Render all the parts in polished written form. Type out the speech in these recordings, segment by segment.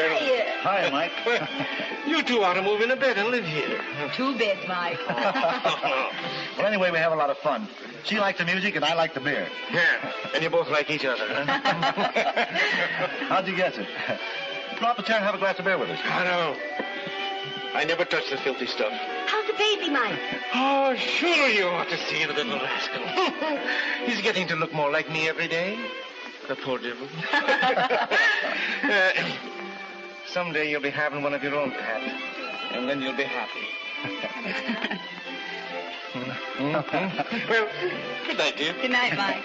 Hi. Hi, Mike. You two ought to move in a bed and live here. 2 beds, Mike. Well, anyway, we have a lot of fun. She likes the music and I like the beer. Yeah, and you both like each other. How'd you guess it? Come up a chair and have a glass of beer with us. I know. I never touch the filthy stuff. How's the baby, Mike? Oh, sure you ought to see the little rascal. He's getting to look more like me every day. The poor devil. Someday you'll be having one of your own, Pat. And then you'll be happy. Well, good night, dear. Good night, Mike.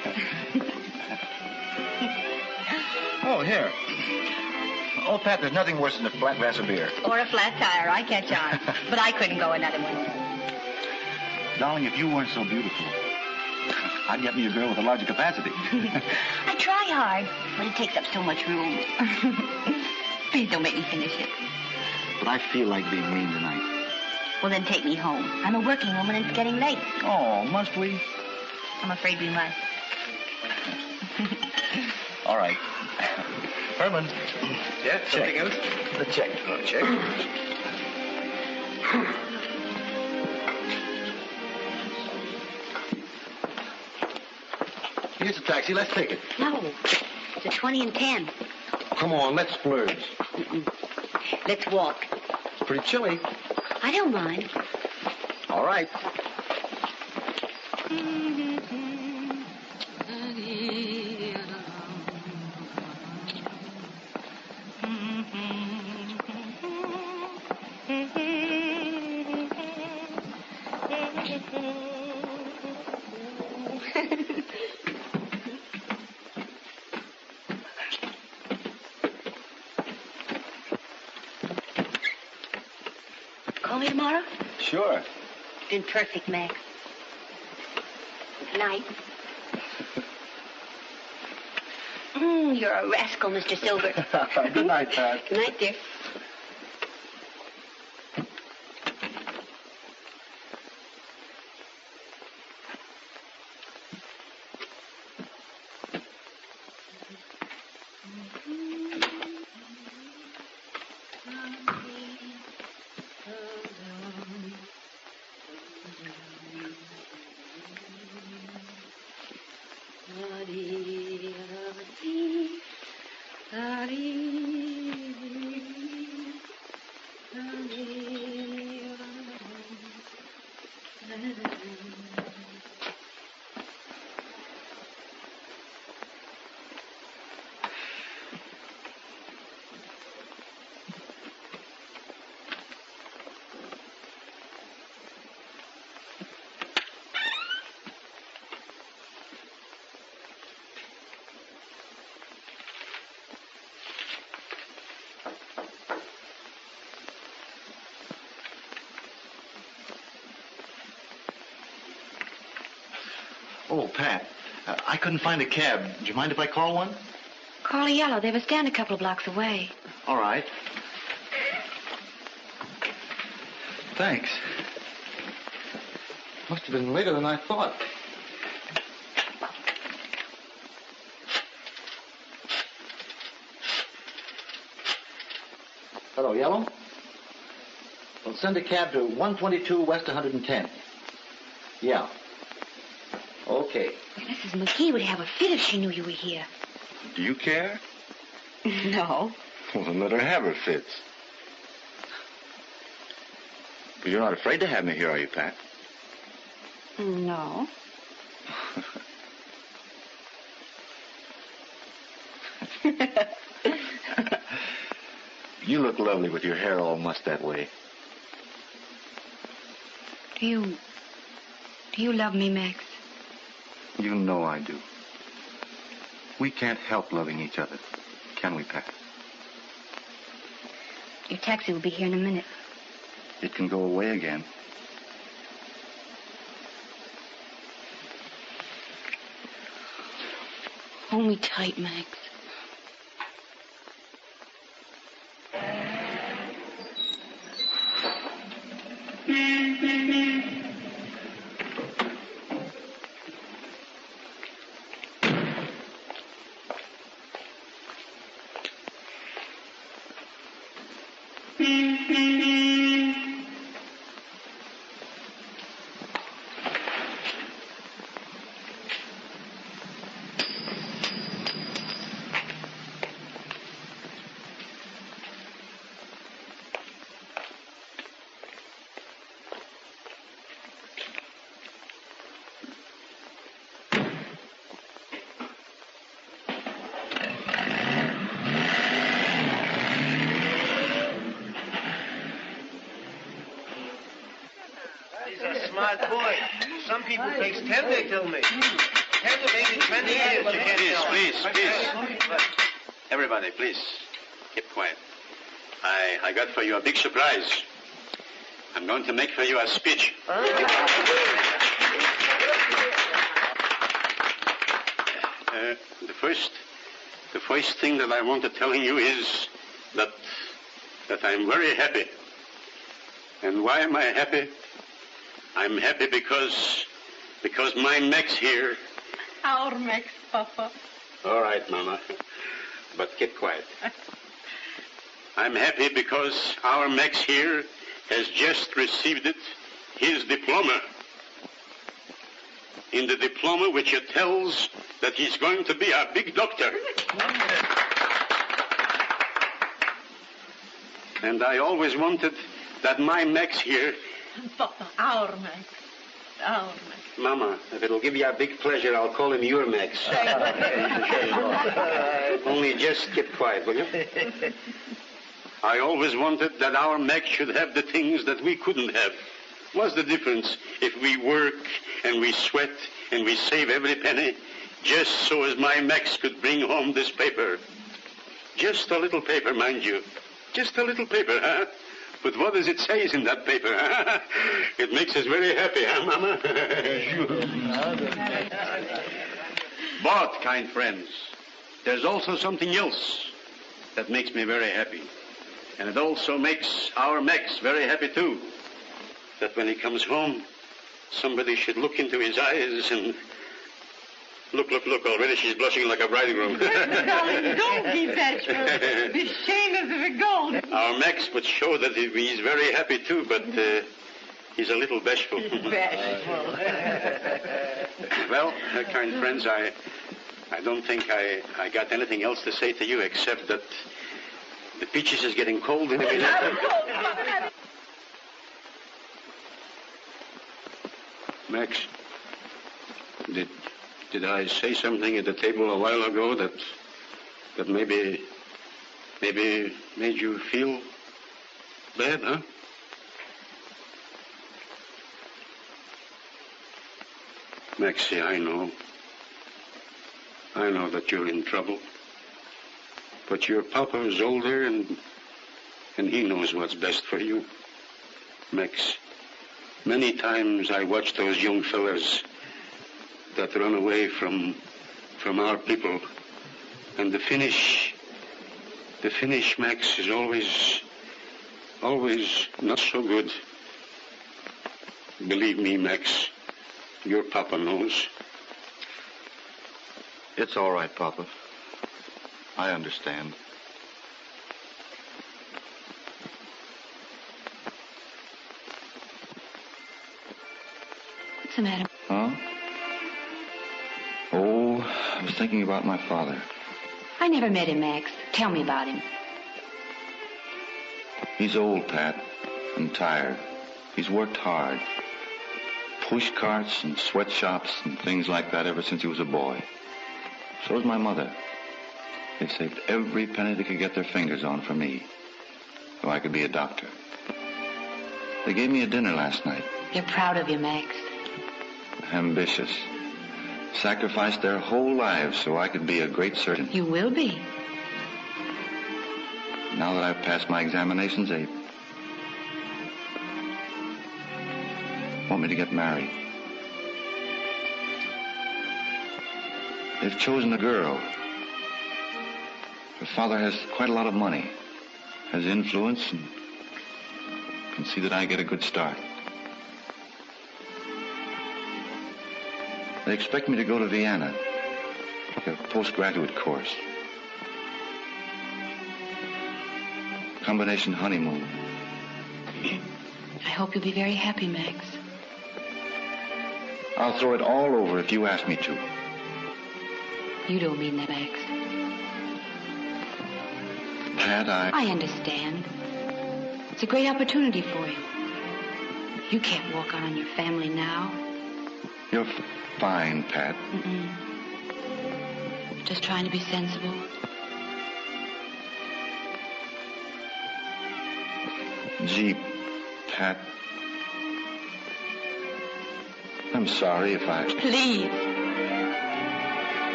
Oh, here. Oh, Pat, there's nothing worse than a flat glass of beer. Or a flat tire, I catch on. But I couldn't go another one. Darling, if you weren't so beautiful, I'd get me a girl with a larger capacity. I try hard, but it takes up so much room. Please don't make me finish it. But I feel like being mean tonight. Well, then take me home. I'm a working woman and it's getting late. Oh, must we? I'm afraid we must. All right. Herman. Yeah, something else? The check. Oh, check. Here's a taxi. Let's take it. No, it's a 20 and 10. Come on, let's splurge. Let's walk. It's pretty chilly. I don't mind. All right. Call me tomorrow? Sure. Been perfect, Max. Night. You're a rascal, Mr. Silver. Good night, Pat. Good night, dear. Oh, Pat, I couldn't find a cab. Do you mind if I call one? Call a yellow. They have a stand a couple of blocks away. All right. Thanks. Must have been later than I thought. Hello, Yellow. Well, send a cab to 122 West 110. Yeah. Okay. Mrs. McGee would have a fit if she knew you were here. Do you care? No. Well, then let her have her fits. But you're not afraid to have me here, are you, Pat? No. You look lovely with your hair all mussed that way. Do you love me, Max? You know I do. We can't help loving each other, can we, Pat? Your taxi will be here in a minute. It can go away again. Hold me tight, Max. He's a smart boy. Some people takes 10, they tell me. 10 to maybe 20 years. You can't Please. Everybody, please, keep quiet. I got for you a big surprise. I'm going to make for you a speech. The first thing that I want to tell you is that I'm very happy. And why am I happy? I'm happy because my Max here. Our Max, Papa. All right, Mama, but keep quiet. I'm happy because our Max here has just received his diploma. In the diploma which it tells that he's going to be a big doctor. And I always wanted that my Max here... Papa, our Max. Our Max. Mama, if it'll give you a big pleasure, I'll call him your Max. Only just keep quiet, will you? I always wanted that our Max should have the things that we couldn't have. What's the difference if we work and we sweat and we save every penny just so as my Max could bring home this paper? Just a little paper, mind you. Just a little paper, huh? But what does it say in that paper, huh? It makes us very happy, huh, Mama? But, kind friends, there's also something else that makes me very happy. And it also makes our Max very happy, too. That when he comes home, somebody should look into his eyes and... Look, already she's blushing like a bridegroom. Darling, don't be bashful. Be shameless of a gold. Our Max would show that he's very happy, too, but he's a little bashful. Bashful. Well, kind friends, I don't think I got anything else to say to you except that the peaches is getting cold in every night. Max, did I say something at the table a while ago that maybe made you feel bad, huh? Maxie, I know that you're in trouble. But your papa is older and he knows what's best for you. Max, many times I watch those young fellas that run away from our people. And the finish, Max, is always not so good. Believe me, Max, your papa knows. It's all right, Papa. I understand. What's the matter? Huh? Oh, I was thinking about my father. I never met him, Max. Tell me about him. He's old, Pat, and tired. He's worked hard. Push carts and sweatshops and things like that ever since he was a boy. So is my mother. They saved every penny they could get their fingers on for me, so I could be a doctor. They gave me a dinner last night. They're proud of you, Max. Ambitious. Sacrificed their whole lives so I could be a great surgeon. You will be. Now that I've passed my examinations, they want me to get married. They've chosen a girl. Her father has quite a lot of money, has influence, and can see that I get a good start. They expect me to go to Vienna, take a postgraduate course. Combination honeymoon. I hope you'll be very happy, Max. I'll throw it all over if you ask me to. You don't mean that, Max. Pat, I understand. It's a great opportunity for you. You can't walk out on your family now. You're fine, Pat. Just trying to be sensible. Gee, Pat. I'm sorry if I... Please.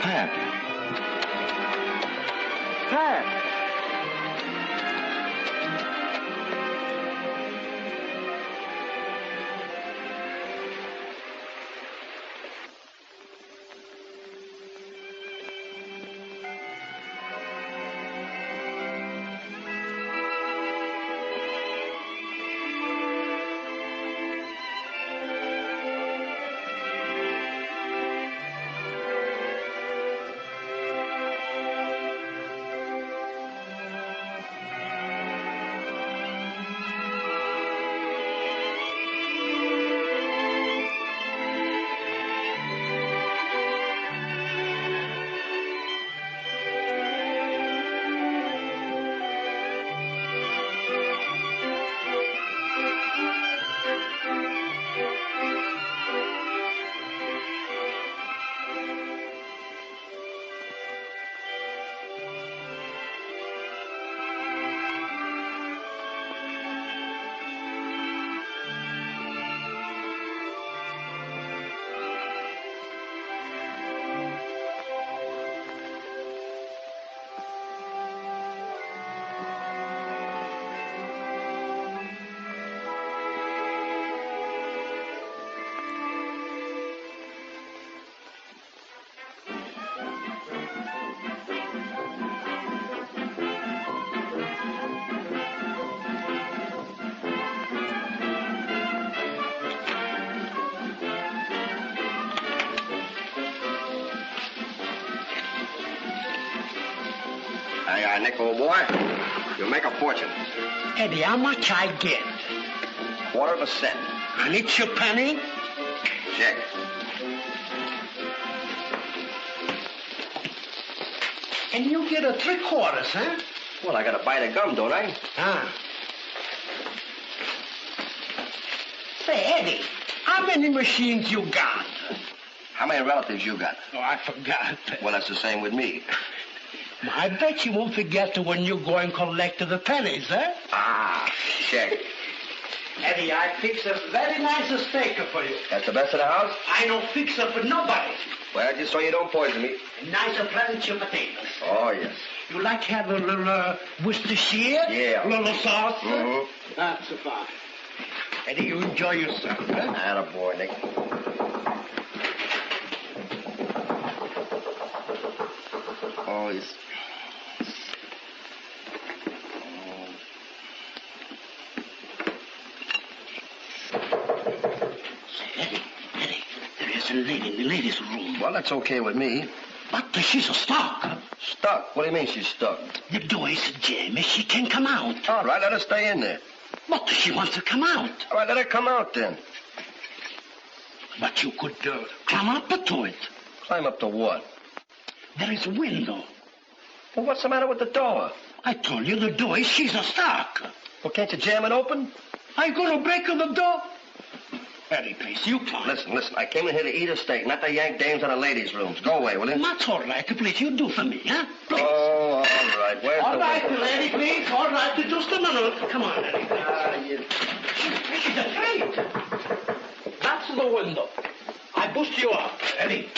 Pat. Pat. Nick, old boy, you'll make a fortune. Eddie, how much I get? Quarter of a cent. And it's your penny? Check. And you get a 3/4, huh? Well, I gotta buy the gum, don't I? Say, Eddie, how many machines you got? How many relatives you got? Oh, I forgot. Well, that's the same with me. I bet you won't forget when you go and collect the pennies, eh? Check. Eddie, I fix a very nice steak for you. That's the best of the house? I don't fix it for nobody. Well, just so you don't poison me. Nice pleasant potatoes. Oh, yes. You like have a little Worcestershire? Yeah. A little sauce? Mm-hmm. That's fine. Eddie, you enjoy yourself, huh? Attaboy, Nick. Oh, yes. Eddie, there is a lady in the ladies' room. Well, that's okay with me. But she's stuck. Stuck? What do you mean she's stuck? The door is jammed. She can't come out. All right, let her stay in there. But she wants to come out. All right, let her come out then. But you could climb up to it. Climb up to what? There is a window. Well, what's the matter with the door? I told you the door is she's stuck. Well, can't you jam it open? Are you going to break the door? Eddie, please, you climb. Listen, I came in here to eat a steak, not to yank dames out of ladies' rooms. Go away, will you? That's all right. Please, you do for me, huh? Please. Oh, all right. Where's all the right, window? lady, please. All right, just a minute. Come on, Eddie. She's afraid. That's the window. I boost you up, Eddie.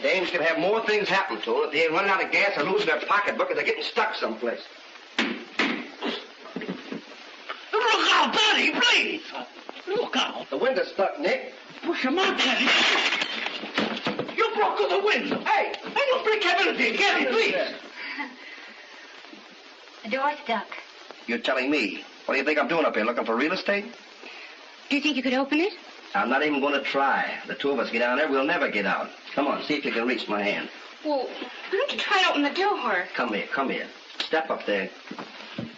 Dames can have more things happen to them if they ain't running out of gas or losing their pocketbook or they're getting stuck someplace. Look out, Eddie, please. Look out. The window's stuck, Nick. Push him out, Eddie. You broke the window. Hey, I don't break everything. Get it, please. The door's stuck. You're telling me. What do you think I'm doing up here, looking for real estate? Do you think you could open it? I'm not even going to try. The two of us get down there, we'll never get out. Come on, see if you can reach my hand. Well, why don't you try to open the door? Come here. Step up there.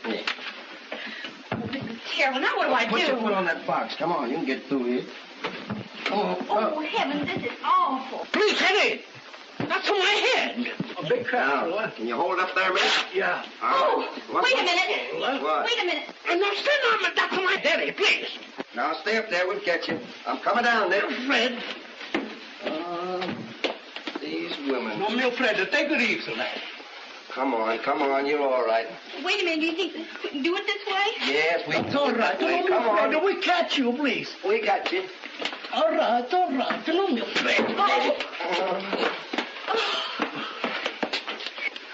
Here. care. Well, now what do I Put do? your foot on that box. Come on, you can get through here. Come on. Oh, heavens, this is awful. Please, Eddie. That's on my head. A big crowd. Now, can you hold it up there a minute? Yeah. Oh, What? wait a minute. What? Wait a minute. No, stand on that's on my head, Eddie, please. Now, stay up there. We'll get you. I'm coming down there. Fred. These women. No, meu Fred, take it easy, lad. Come on. You're all right. Wait a minute. Do you think we can do it this way? Yes, we It's all right. Wait, No, come meu Fred, on. we catch you, please. We got you. All right. No, meu Fred.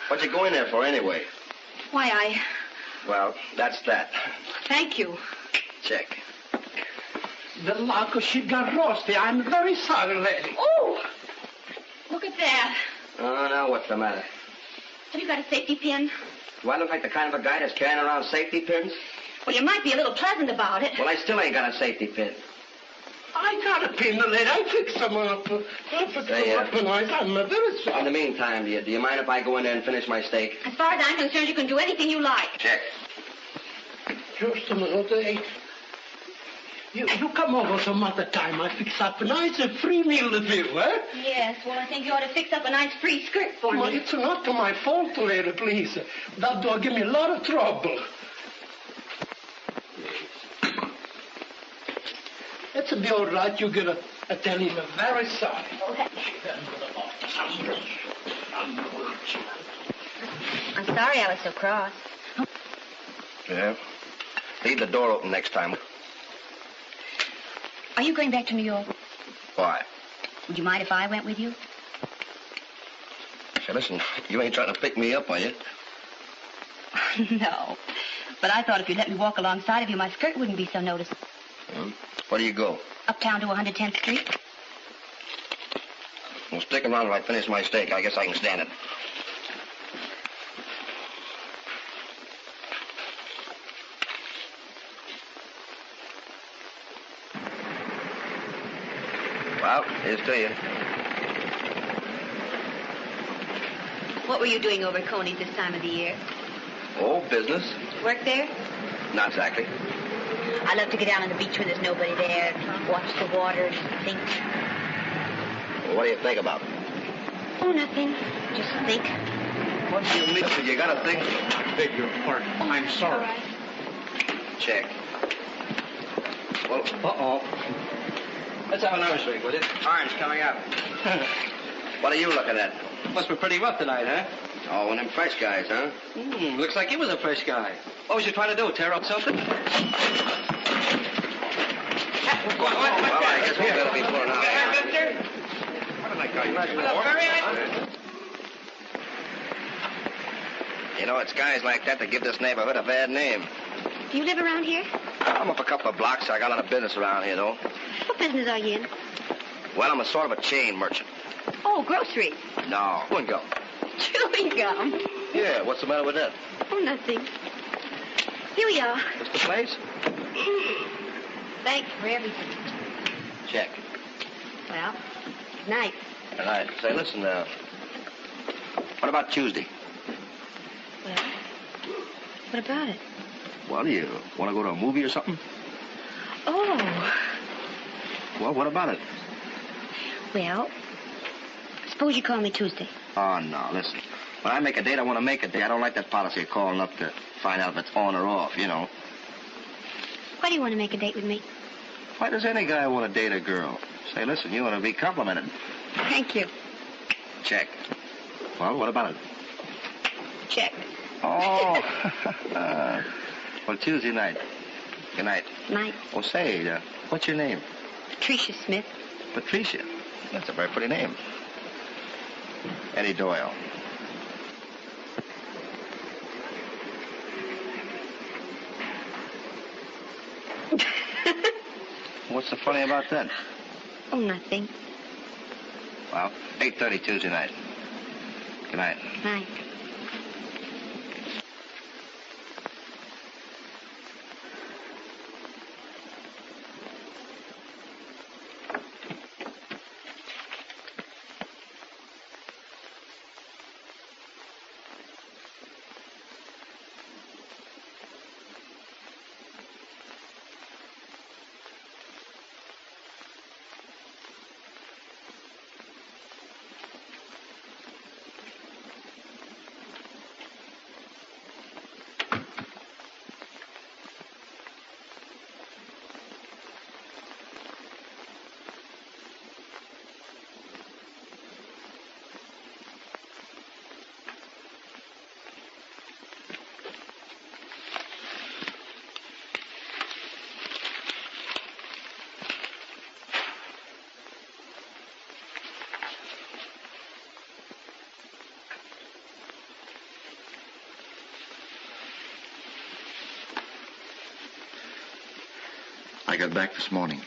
What'd you go in there for anyway? Why, Well, that's that. Thank you. Check. The locker, she got rusty. I'm very sorry, lady. Oh, look at that. Oh, now what's the matter? Have you got a safety pin? Do I look like the kind of a guy that's carrying around safety pins? Well, you might be a little pleasant about it. Well, I still ain't got a safety pin. I got a pin, lady. I fix them up. Say, I'm very sorry. In the meantime, do you mind if I go in there and finish my steak? As far as I'm concerned, you can do anything you like. Check. Just a minute, eh? You come over some other time. I fix up a nice free meal with you, eh? Yes, well, I think you ought to fix up a nice free skirt for Well, me. it's not my fault, lady, please. That dog give me a lot of trouble. It's be all right. You gotta tell him I'm very sorry. Okay. I'm sorry I was so cross. Yeah. Leave the door open next time. Are you going back to New York? Why? Would you mind if I went with you? Say, listen, you ain't trying to pick me up, are you? No. But I thought if you'd let me walk alongside of you, my skirt wouldn't be so noticeable. Where do you go? Uptown to 110th Street. Well, stick around till I finish my steak. I guess I can stand it. Well, here's to you. What were you doing over at Coney's this time of the year? Oh, business? Work there? Not exactly. I love to get down on the beach when there's nobody there, watch the water, and think. Well, what do you think about? Oh, nothing. Just think. What do you mean? Listen, you gotta think. I beg your pardon. I'm sorry. Check. Well, uh-oh. Let's have another drink, will you? Orange coming up. What are you looking at? Must be pretty rough tonight, huh? Oh, one of them fresh guys, huh? Looks like he was a fresh guy. What was you trying to do, tear up something? Well, I guess we're gonna be pulling out. What did I call you? You know, it's guys like that that give this neighborhood a bad name. Do you live around here? I'm up a couple of blocks. I got a lot of business around here, though. What business are you in? Well, I'm a sort of a chain merchant. Oh, groceries. No. Chewing gum. Chewing gum. Yeah, what's the matter with that? Oh, nothing. Here we are. What's the place? Thanks for everything. Check. Well, good night. All right. Say, listen, what about Tuesday? Well, what about it? Well, do you want to go to a movie or something? Oh. Well, what about it? Well, suppose you call me Tuesday. Oh, no, listen. When I make a date, I want to make a date. I don't like that policy of calling up to find out if it's on or off, you know. Why do you want to make a date with me? Why does any guy want to date a girl? Say, listen, you want to be complimented. Thank you. Check. Well, what about it? Check. Oh. Well, Tuesday night. Good night. Night. Oh, say, what's your name? Patricia Smith. Patricia. That's a very pretty name. Eddie Doyle. What's so funny about that? Oh, nothing. Well, 8:30 Tuesday night. Good night. Night. I got back this morning.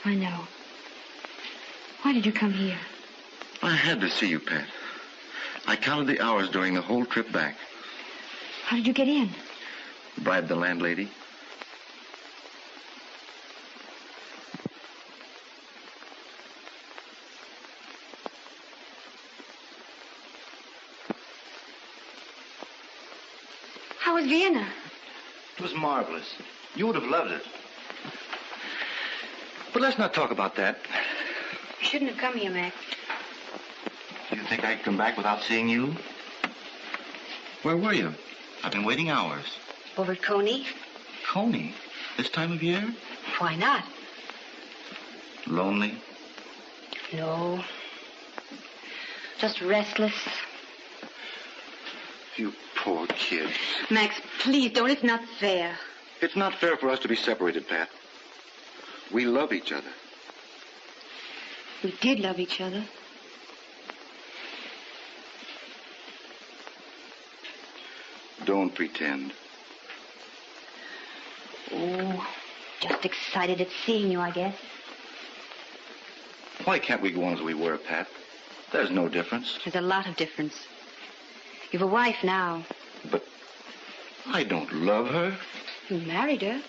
I know. Why did you come here? I had to see you, Pat. I counted the hours during the whole trip back. How did you get in? Bribed the landlady. How was Vienna? It was marvelous. You would have loved it. But let's not talk about that. You shouldn't have come here, Max. Do you think I'd come back without seeing you? Where were you? I've been waiting hours. Over at Coney? Coney? This time of year? Why not? Lonely? No. Just restless. You poor kid. Max, please don't. It's not fair. It's not fair for us to be separated, Pat. We love each other. We did love each other. Don't pretend. Oh, just excited at seeing you, I guess. Why can't we go on as we were, Pat? There's no difference. There's a lot of difference. You've a wife now. But I don't love her. You married her.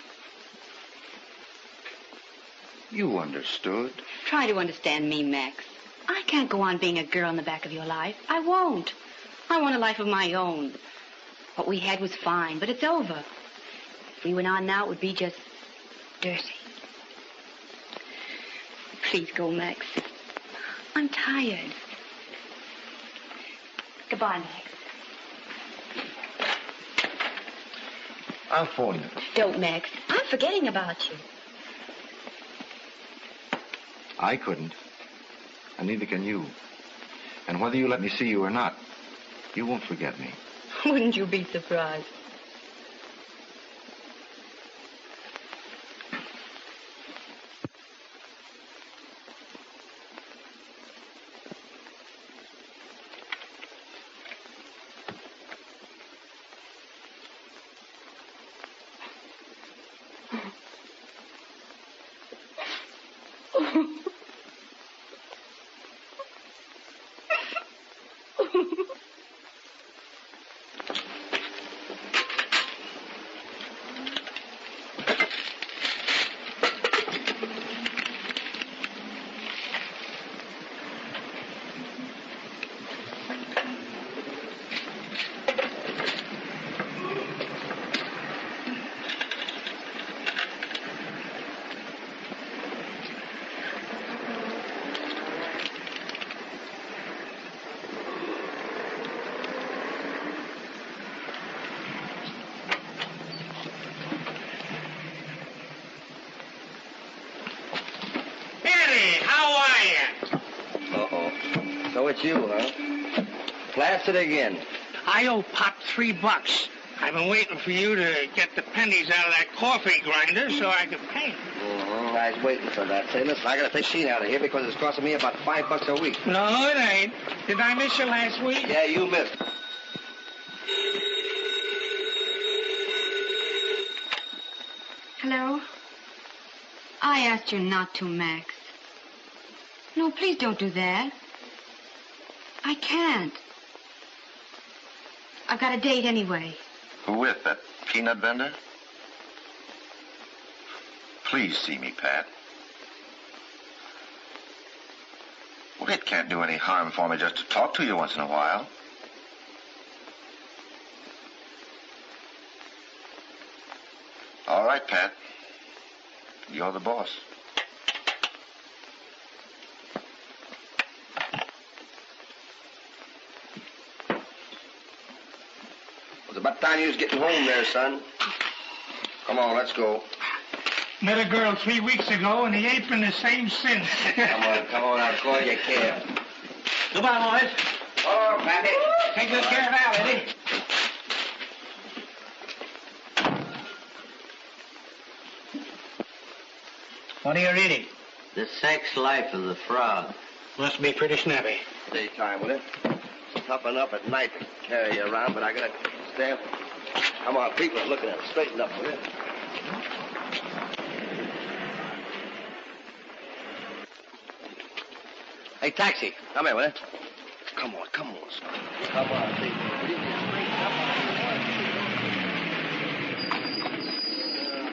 You understood. Try to understand me, Max. I can't go on being a girl in the back of your life. I won't. I want a life of my own. What we had was fine, but it's over. If we went on now, it would be just dirty. Please go, Max. I'm tired. Goodbye, Max. I'll phone you. Don't, Max. I'm forgetting about you. I couldn't. And neither can you. And whether you let me see you or not, you won't forget me. Wouldn't you be surprised? So it's you, huh? Blasted again. I owe Pop $3. I've been waiting for you to get the pennies out of that coffee grinder so I could pay. I was waiting for that. Say, listen, I got to take Sheen out of here because it's costing me about $5 a week. No, it ain't. Did I miss you last week? Yeah, you missed. Hello? I asked you not to, Max. No, please don't do that. I can't. I've got a date anyway. Who with? That peanut vendor? Please see me, Pat. Well, it can't do any harm for me just to talk to you once in a while. All right, Pat. You're the boss. It's about time you was getting home there, son. Come on, let's go. Met a girl 3 weeks ago, and he ain't been the same since. come on, I'll call you a cab. Goodbye, boys. Oh, Pappy. Take good care of Al, Eddie. What are you reading? The Sex Life of the Frog. Must be pretty snappy. Daytime, will it? Toughen up at night to carry you around, but I gotta stay up. Come on, people are looking at it. Straighten up, will you? Hey, taxi. Come here, will you? Come on, son. Come on, please.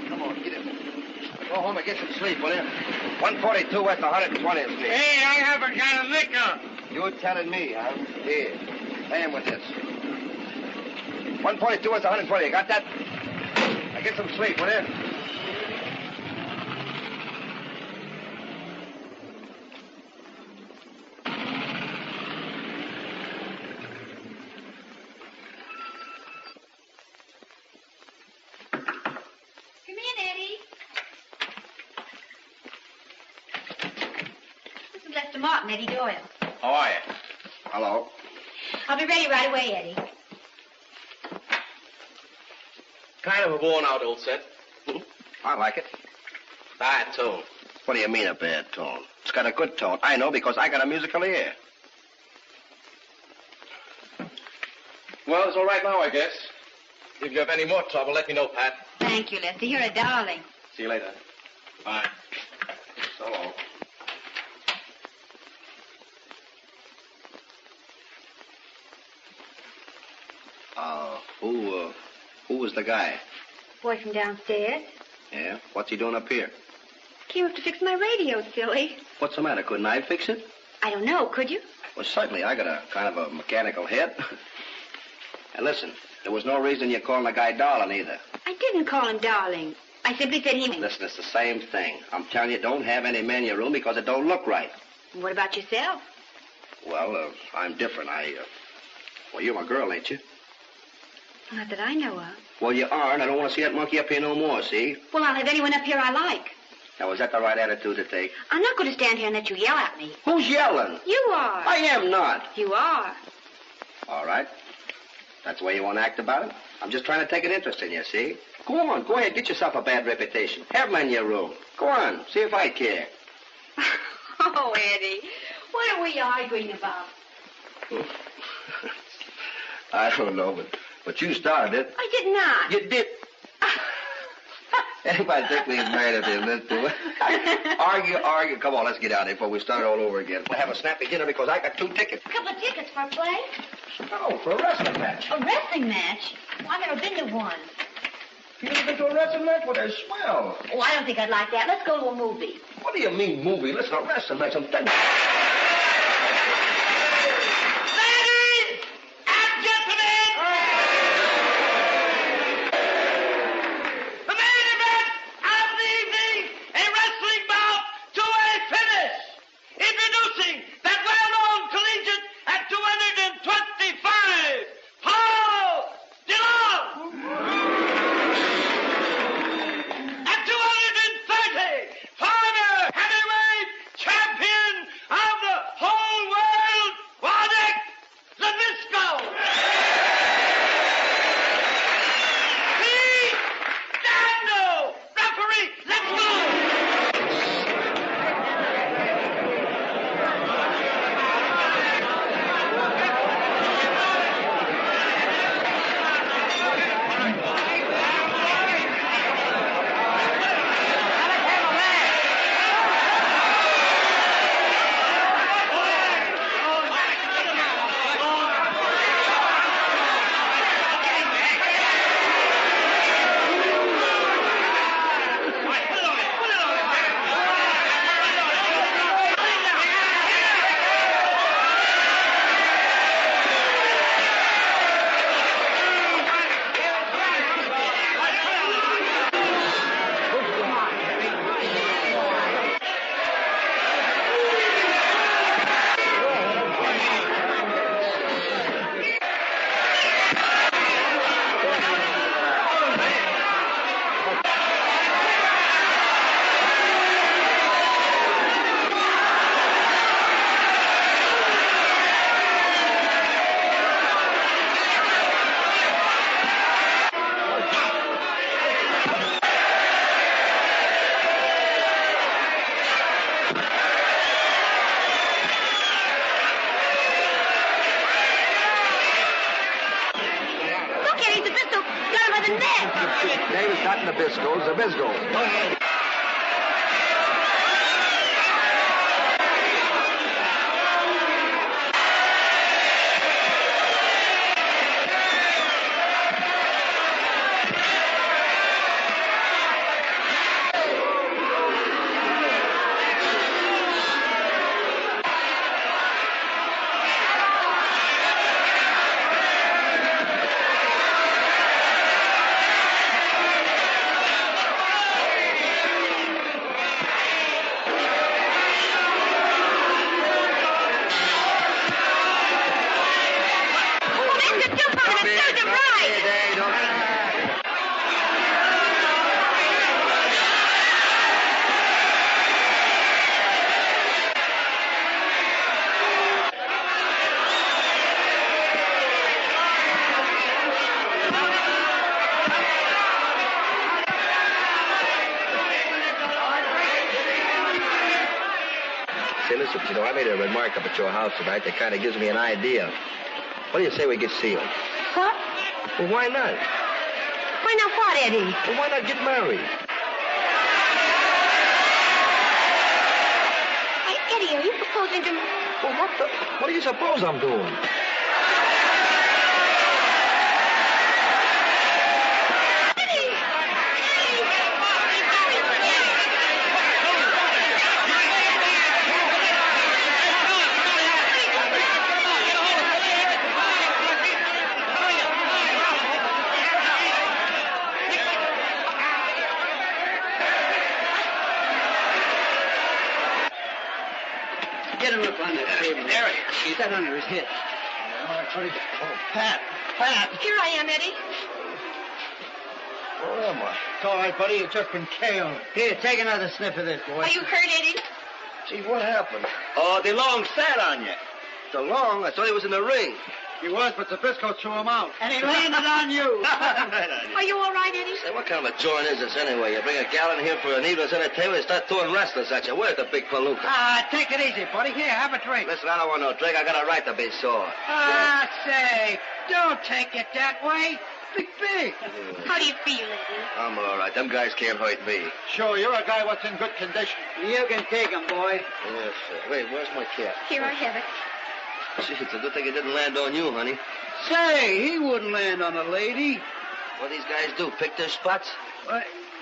Come on, get in. Go home and get some sleep, will you? 142 west of 120th Street. Hey, I haven't got a nickel. You're telling me, huh? Here. Pay him with this. 142 west of 120. You got that? Now get some sleep, will you? Martin, Eddie Doyle. How are you? Hello. I'll be ready right away, Eddie. Kind of a worn-out old set. I like it. Bad tone. What do you mean a bad tone? It's got a good tone. I know because I got a musical ear. Well, it's all right now, I guess. If you have any more trouble, let me know, Pat. Thank you, Lefty. You're a darling. See you later. Bye. So long. Who was the guy? Boy from downstairs. Yeah? What's he doing up here? Came up to fix my radio, silly. What's the matter? Couldn't I fix it? I don't know. Could you? Well, certainly. I got a kind of a mechanical head. And listen, there was no reason you calling the guy darling either. I didn't call him darling. I simply said he... Listen, it's the same thing. I'm telling you, don't have any men in your room because it don't look right. What about yourself? Well, I'm different. Well, you're my girl, ain't you? Not that I know of. Well, you are, and I don't want to see that monkey up here no more, see? Well, I'll have anyone up here I like. Now, is that the right attitude to take? I'm not going to stand here and let you yell at me. Who's yelling? You are. I am not. You are. All right. That's the way you want to act about it? I'm just trying to take an interest in you, see? Go on, go ahead, get yourself a bad reputation. Have men in your room. Go on, see if I care. Oh, Eddie, what are we arguing about? I don't know, but you started it. I did not. You did. Anybody think we ain't married if they live to it? Argue. Come on, let's get out of here before we start all over again. We'll have a snappy dinner because I got 2 tickets. A couple of tickets for a play? No, for a wrestling match. A wrestling match? Well, I've never been to one. You never been to a wrestling match? Well, they're swell. Oh, I don't think I'd like that. Let's go to a movie. What do you mean, movie? Listen, a wrestling match. I'm telling you. Ladies and gentlemen, the main event of the evening, a wrestling bout to a finish. Introducing that well-known collegiate at 225, Paul DeLong. At 230, former heavyweight champion of the whole world, Wojtek Zabisco. Pete Dando, referee, let's go. Look, Eddie, the pistol got him by the neck. Name is not Nabisco, Zabisco. listen, you know, I made a remark up at your house tonight that kind of gives me an idea. What do you say we get sealed? What? Well, why not? Why not what, Eddie? Well, why not get married? Hey, Eddie, are you proposing to... Well, what do you suppose I'm doing? Get him up on that table. There he is. He's that under his head. All right, buddy. Oh, Pat. Here I am, Eddie. Where am I? It's all right, buddy. You've just been KO'd. Here, take another sniff of this, boy. Are you hurt, Eddie? Gee, what happened? Oh, DeLong sat on you. DeLong? I thought he was in the ring. He was, but Zabisco threw him out. And he landed on you. Are you all right, Eddie? Say, what kind of a joint is this anyway? You bring a gal in here for an evening's entertainment and start throwing wrestlers at you. Where's the big palooka? Take it easy, buddy. Here, have a drink. Listen, I don't want no drink. I got a right to be sore. Say, don't take it that way. Big. How do you feel, Eddie? I'm all right. Them guys can't hurt me. Sure, you're a guy what's in good condition. You can take him, boy. Yes, sir. Wait, where's my cap? Here, I have it. Gee, it's a good thing it didn't land on you, honey. Say, he wouldn't land on a lady. What these guys do, pick their spots?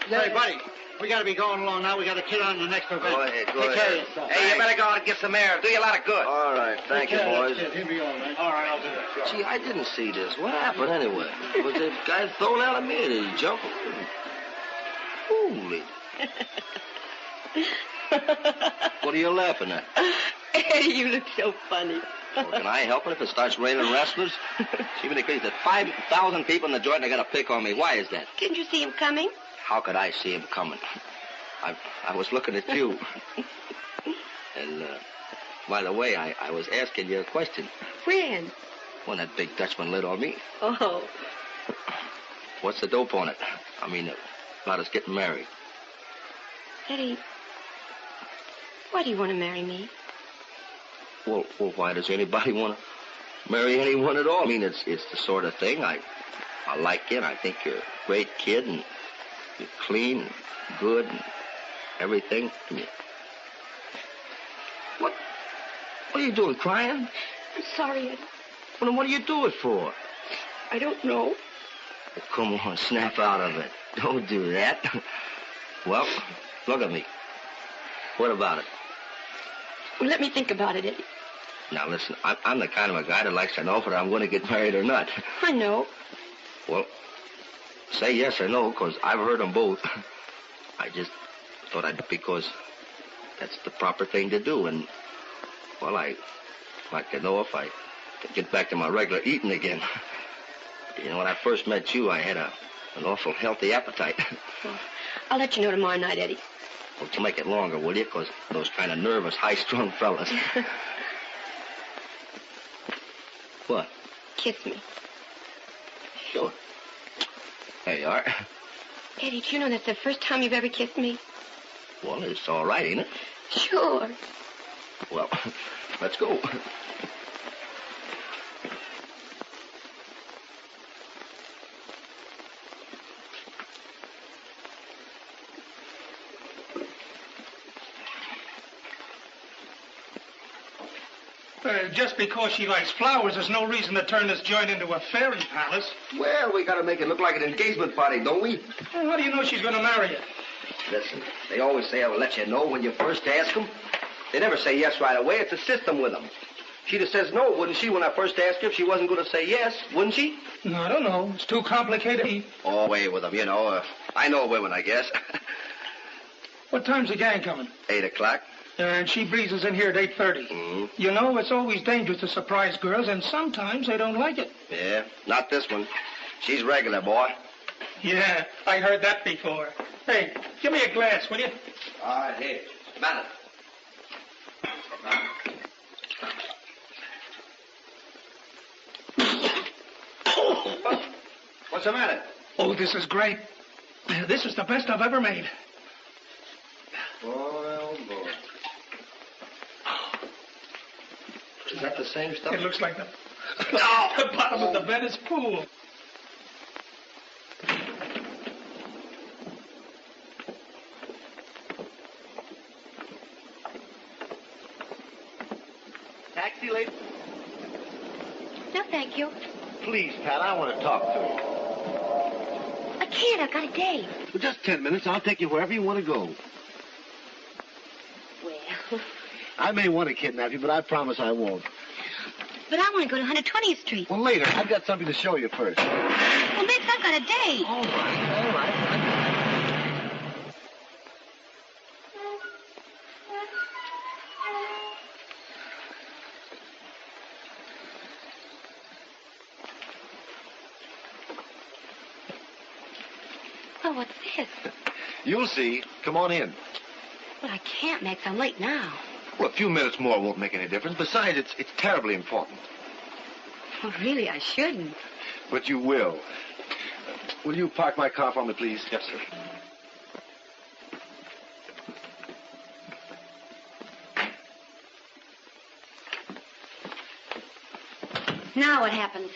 Say, buddy, we got to be going along now. We got to get on the next event. Go ahead, go Take care of ahead. yourself. Hey, you better go out and get some air. Do you a lot of good. All right, thank you, boys. He'll be all right. All right, I'll do that. Gee, I didn't see this. What happened anyway? Was the guy thrown out at me or did he jump? Holy. What are you laughing at? Eddie, you look so funny. Well, can I help it if it starts raining wrestlers? See, when they crazy, there's 5,000 people in the joint, they got to pick on me. Why is that? Didn't you see him coming? How could I see him coming? I was looking at you. And, by the way, I was asking you a question. When? When that big Dutchman lit on me. Oh. What's the dope on it? I mean, about us getting married. Eddie, why do you want to marry me? Well, why does anybody want to marry anyone at all? I mean, it's the sort of thing. I like you, and I think you're a great kid, and you're clean and good and everything. What are you doing, crying? I'm sorry, Eddie. Well, then what do you do it for? I don't know. Oh, come on, snap out of it. Don't do that. Well, look at me. What about it? Well, let me think about it, Eddie. Now, listen, I'm the kind of a guy that likes to know whether I'm going to get married or not. I know. Well, say yes or no, because I've heard them both. I just thought because that's the proper thing to do. And, well, I'd like to know if I could get back to my regular eating again. You know, when I first met you, I had an awful healthy appetite. Well, I'll let you know tomorrow night, Eddie. Well, to make it longer, will you? Because those kind of nervous, high-strung fellas. What? Kiss me. Sure. There you are. Eddie, do you know that's the first time you've ever kissed me? Well, it's all right, ain't it? Sure. Well, let's go. Just because she likes flowers, there's no reason to turn this joint into a fairy palace. Well, we got to make it look like an engagement party, don't we? Well, how do you know she's going to marry you? Listen, they always say I will let you know when you first ask them. They never say yes right away. It's a system with them. She'd have says no, wouldn't she, when I first asked her if she wasn't going to say yes, wouldn't she? No, I don't know. It's too complicated. Oh, way with them, you know. I know women, I guess. What time's the gang coming? 8 o'clock. And she breezes in here at 8:30. Mm-hmm. You know, it's always dangerous to surprise girls, and sometimes they don't like it. Yeah, not this one. She's regular, boy. Yeah, I heard that before. Hey, give me a glass, will you? All right, here. Smell it. What's the matter? Oh, this is great. This is the best I've ever made. Boy, oh, boy. Is that the same stuff? It looks like the bottom of the Venice pool. Taxi, lady? No, thank you. Please, Pat, I want to talk to you. I can't. I've got a date. For just 10 minutes, I'll take you wherever you want to go. Well, I may want to kidnap you, but I promise I won't. but I want to go to 120th Street. Well, later. I've got something to show you first. Well, Max, I've got a date. All right. Oh, what's this? You'll see. Come on in. Well, I can't, Max. I'm late now. Well, a few minutes more won't make any difference. Besides, it's terribly important. Well, really, I shouldn't. But you will. Will you park my car for me, please? Yes, sir. Now what happens?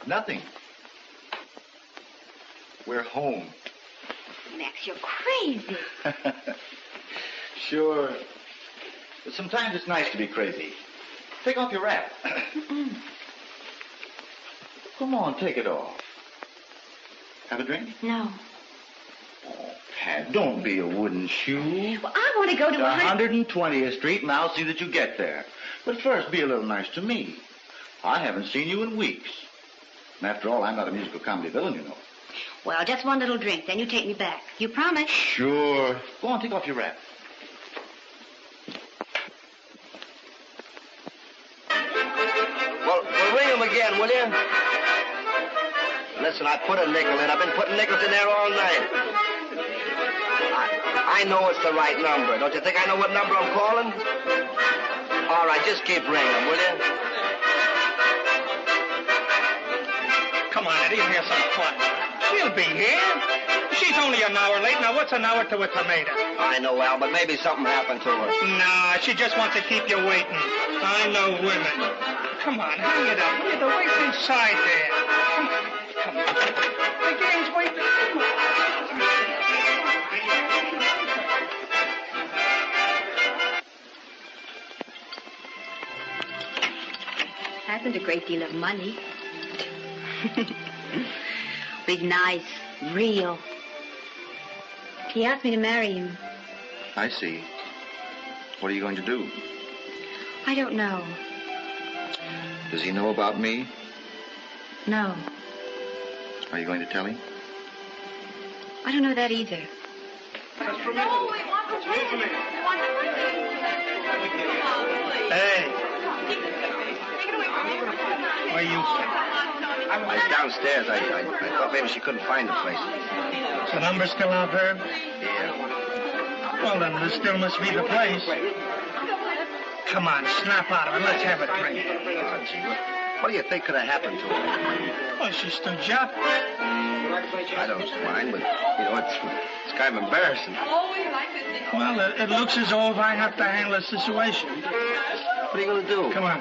Nothing. We're home. Max, you're crazy. Sure. But sometimes it's nice to be crazy. Take off your wrap. Come on, take it off. Have a drink? No. Oh, Pat, don't be a wooden shoe. Well, I want to go to 120th Street, and I'll see that you get there. But first, be a little nice to me. I haven't seen you in weeks. And after all, I'm not a musical comedy villain, you know. Well, just one little drink, then you take me back. You promise? Sure. Go on, take off your wrap. Well, ring him again, will you? Listen, I put a nickel in. I've been putting nickels in there all night. I know it's the right number. Don't you think I know what number I'm calling? All right, just keep ringing, will you? Come on, Eddie, here's some fun. She'll be here. She's only an hour late. Now, what's an hour to a tomato? I know, Al, but maybe something happened to her. Nah, she just wants to keep you waiting. I know women. Come on, hang it up. The wait's inside there. Come on. The game's waiting. Come on. Hasn't a great deal of money. Big, nice, real. He asked me to marry him. I see. What are you going to do? I don't know. Does he know about me? No. Are you going to tell him? I don't know that either. Hey. Where you? I was downstairs. I thought maybe she couldn't find the place. Is the number still out there? Yeah. Well, then this still must be the place. Come on, snap out of it. Let's have a drink. Oh, gee, what do you think could have happened to her? Well, she stood you up. I don't mind, but, you know, it's kind of embarrassing. Well, it looks as though if I have to handle the situation. What are you going to do? Come on.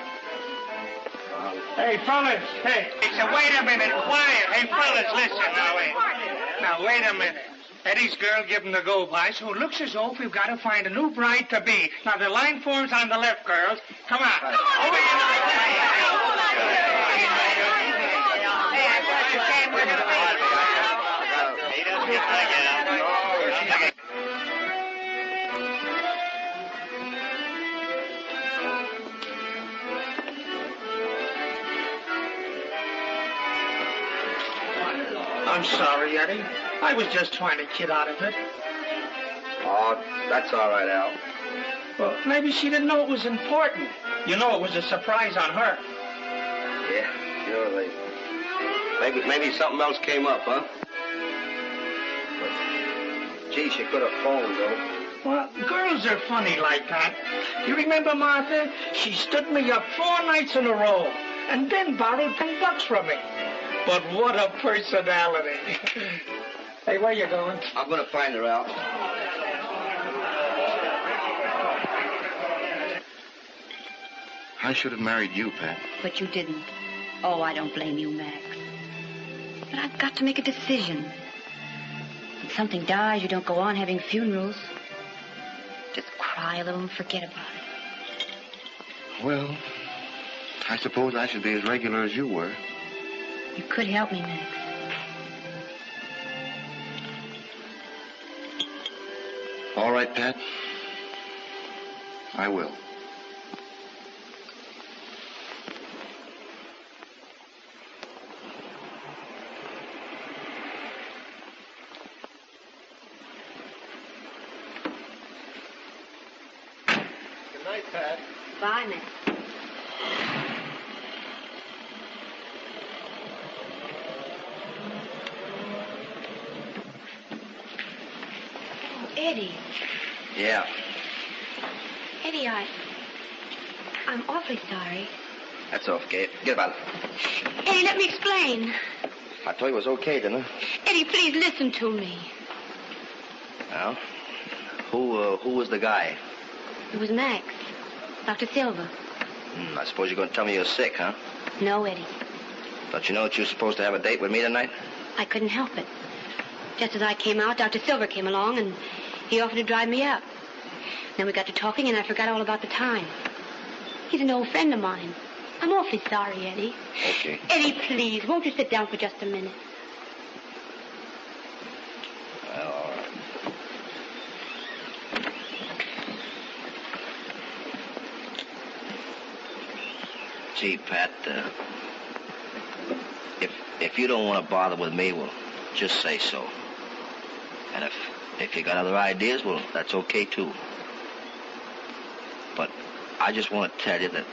Hey, fellas, hey. So wait a minute, quiet. Hey, fellas, listen now, wait. Now, wait a minute. Eddie's girl give him the go-by, so it looks as though we've got to find a new bride-to-be. Now, the line form's on the left, girls. Come on. Come on. I'm sorry, Eddie. I was just trying to kid out of it. Oh, that's all right, Al. Well, maybe she didn't know it was important. You know, it was a surprise on her. Yeah, sure. Maybe something else came up, huh? But, gee, she could have phoned, though. Well, girls are funny like that. You remember Martha? She stood me up 4 nights in a row and then borrowed $10 from me. But what a personality. Hey, where you going? I'm going to find her, Al. I should have married you, Pat. But you didn't. Oh, I don't blame you, Max. But I've got to make a decision. When something dies, you don't go on having funerals. Just cry a little and forget about it. Well, I suppose I should be as regular as you were. You could help me, Max. All right, Pat. I will. Good night, Pat. Bye, Max. Oh, Eddie. Yeah. Eddie, I'm awfully sorry. That's okay. Get about it. Eddie, let me explain. I told you it was okay, didn't I? Eddie, please listen to me. Well, who was the guy? It was Max. Dr. Silver. I suppose you're going to tell me you're sick, huh? No, Eddie. Don't you know that you were supposed to have a date with me tonight? I couldn't help it. Just as I came out, Dr. Silver came along, and he offered to drive me up. Then we got to talking, and I forgot all about the time. He's an old friend of mine. I'm awfully sorry, Eddie. Okay. Eddie, please, won't you sit down for just a minute? Well, all right. Gee, Pat, if you don't want to bother with me, well, just say so. And if you got other ideas, well, that's okay, too. But I just want to tell you that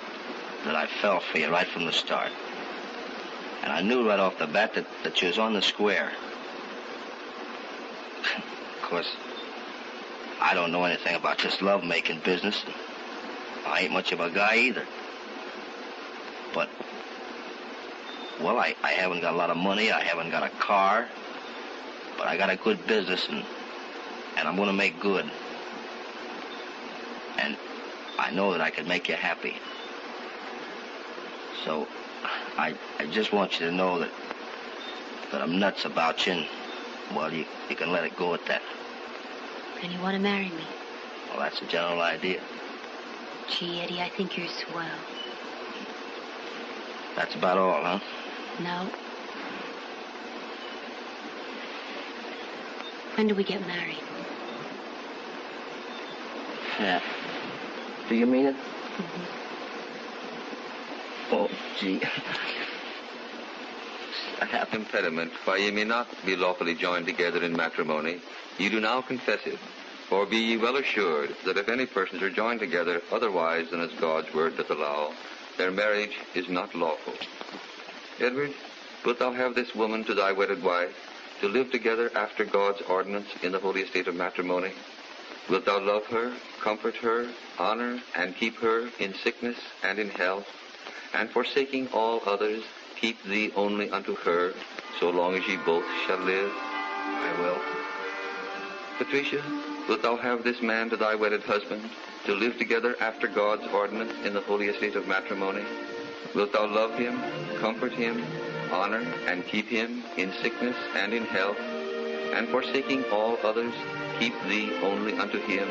I fell for you right from the start. And I knew right off the bat that you was on the square. Of course, I don't know anything about this love-making business. I ain't much of a guy either. But, well, I haven't got a lot of money. I haven't got a car. But I got a good business, and I'm going to make good. And I know that I can make you happy. So, I just want you to know that I'm nuts about you, and, well, you can let it go at that. And you want to marry me? Well, that's the general idea. Gee, Eddie, I think you're swell. That's about all, huh? No. When do we get married? Yeah. Do you mean it? Mm-hmm. Oh, gee. A half impediment why ye may not be lawfully joined together in matrimony, ye do now confess it. For be ye well assured that if any persons are joined together otherwise than as God's word doth allow, their marriage is not lawful. Edward, wilt thou have this woman to thy wedded wife, to live together after God's ordinance in the holy estate of matrimony? Wilt thou love her, comfort her, honor, and keep her in sickness and in health, and forsaking all others, keep thee only unto her, so long as ye both shall live? I will. Patricia, wilt thou have this man to thy wedded husband, to live together after God's ordinance in the holy estate of matrimony? Wilt thou love him, comfort him, honor, and keep him in sickness and in health, and forsaking all others, keep thee only unto him,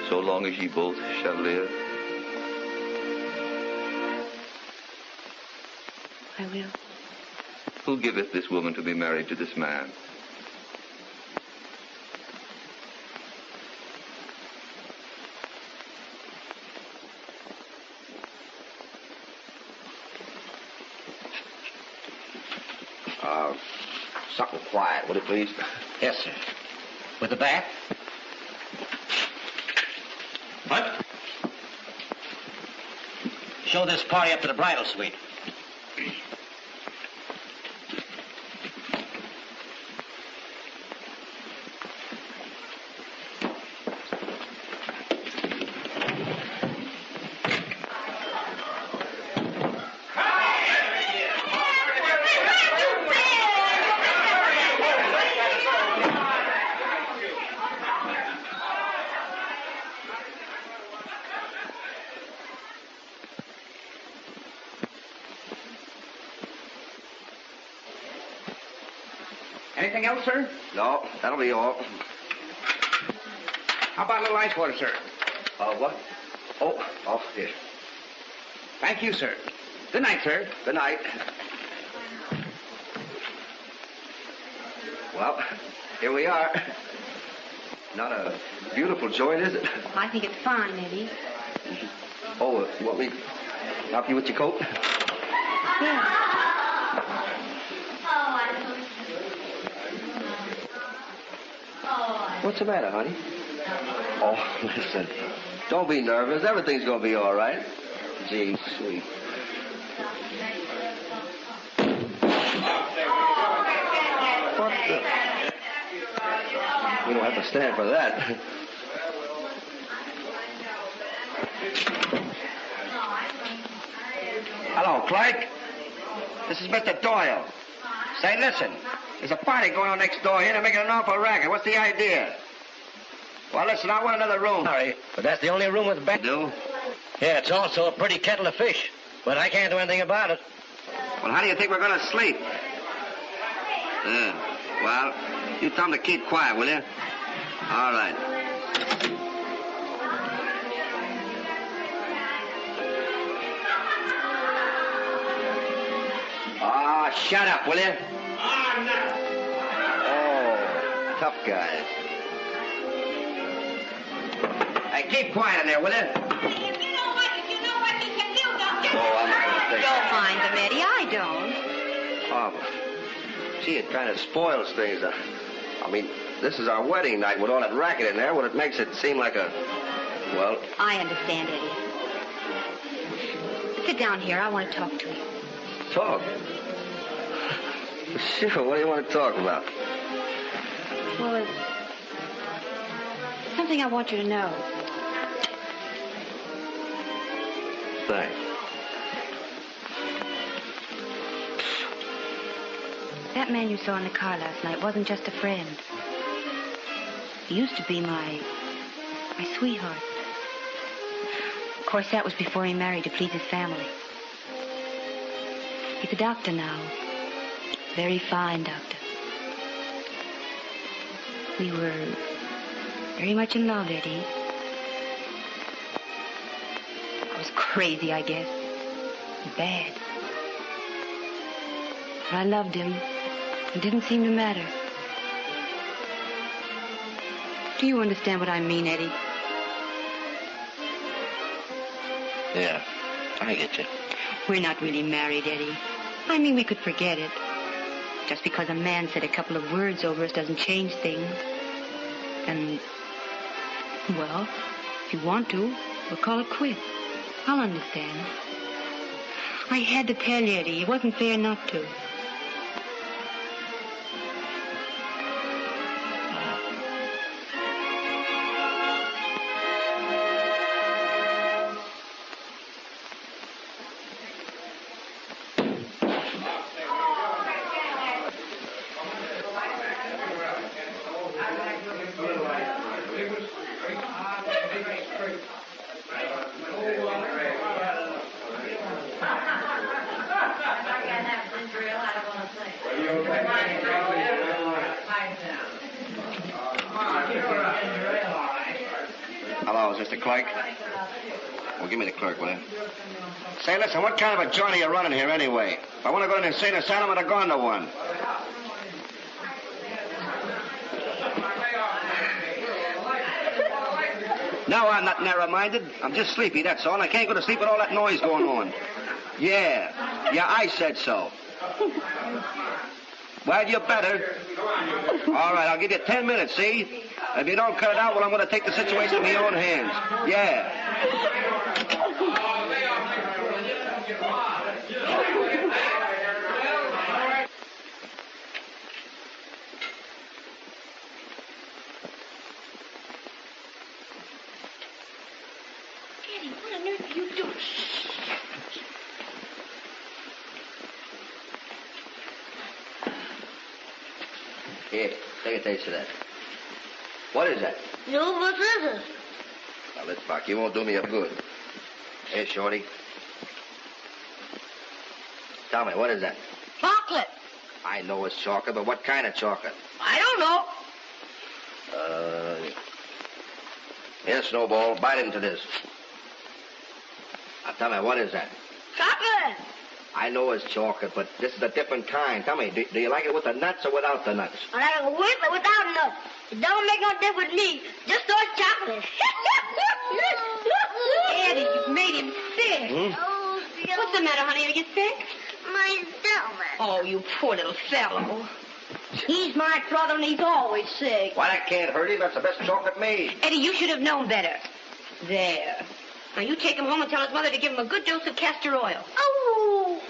so long as ye both shall live? I will. Who giveth this woman to be married to this man? Something quiet, would it please? Yes, sir. With the bat? What? Show this party up to the bridal suite. Anything else, sir? No, that'll be all. How about a little ice water, sir? What? Oh, here. Thank you, sir. Good night, sir. Good night. Well, here we are. Not a beautiful joint, is it? I think it's fine, Eddie. Oh, want me help you with your coat? Yeah. What's the matter, honey? Oh, listen. Don't be nervous. Everything's going to be all right. Gee, sweet. What the? You don't have to stand for that. Hello, Clark. This is Mr. Doyle. Say, listen. There's a party going on next door here. They're making an awful racket. What's the idea? Well, listen, I want another room. Sorry, but that's the only room with bed. Do? Yeah, it's also a pretty kettle of fish. But I can't do anything about it. Well, how do you think we're going to sleep? Well, you tell them to keep quiet, will you? All right. Ah, shut up, will you? Oh, tough guys. Hey, keep quiet in there, will you? If you know what you can do, don't you? Oh, I'm not going to take Don't mind them, Eddie. I don't. Oh, gee, it kind of spoils things. I mean, this is our wedding night with all that racket in there. Well, it makes it seem like a, well... I understand, Eddie. Sit down here. I want to talk to you. Talk? Sure, what do you want to talk about? Well, it's something I want you to know. Thanks. That man you saw in the car last night wasn't just a friend. He used to be my sweetheart. Of course, that was before he married to please his family. He's a doctor now. Very fine doctor. We were very much in love, Eddie. I was crazy, I guess. Bad. But I loved him. It didn't seem to matter. Do you understand what I mean, Eddie? Yeah, I get you. We're not really married, Eddie. I mean, we could forget it. Just because a man said a couple of words over us doesn't change things. And, well, if you want to, we'll call it quits. I'll understand. I had to tell you, Eddie. It wasn't fair not to. Hello, is this the clerk? Well, give me the clerk, will you? Say, listen, what kind of a joint are you running here anyway? If I want to go to an insane asylum, I'd have gone to one. No, I'm not narrow-minded. I'm just sleepy, that's all. And I can't go to sleep with all that noise going on. Yeah, I said so. Well, you better. All right, I'll give you 10 minutes, see? If you don't cut it out, well, I'm going to take the situation in my own hands. Yeah. Eddie, what on earth are you doing? Here, take a taste of that. What is that? No, what is it? Now, let's back. You won't do me up good. Hey, Shorty. Tell me, what is that? Chocolate. I know it's chocolate, but what kind of chocolate? I don't know. Yes, Snowball, bite into this. Now, tell me, what is that? Chocolate. I know it's chocolate, but this is a different kind. Tell me, do you like it with the nuts or without the nuts? I like it with or without nuts. It don't make no difference with me. Just those chocolate. Eddie, you've made him sick. Oh, What's the matter, honey? Are you sick? my stomach. Oh, you poor little fellow. He's my brother and he's always sick. Why, that can't hurt him. That's the best chocolate made. Eddie, you should have known better. There. Now, you take him home and tell his mother to give him a good dose of castor oil. Oh,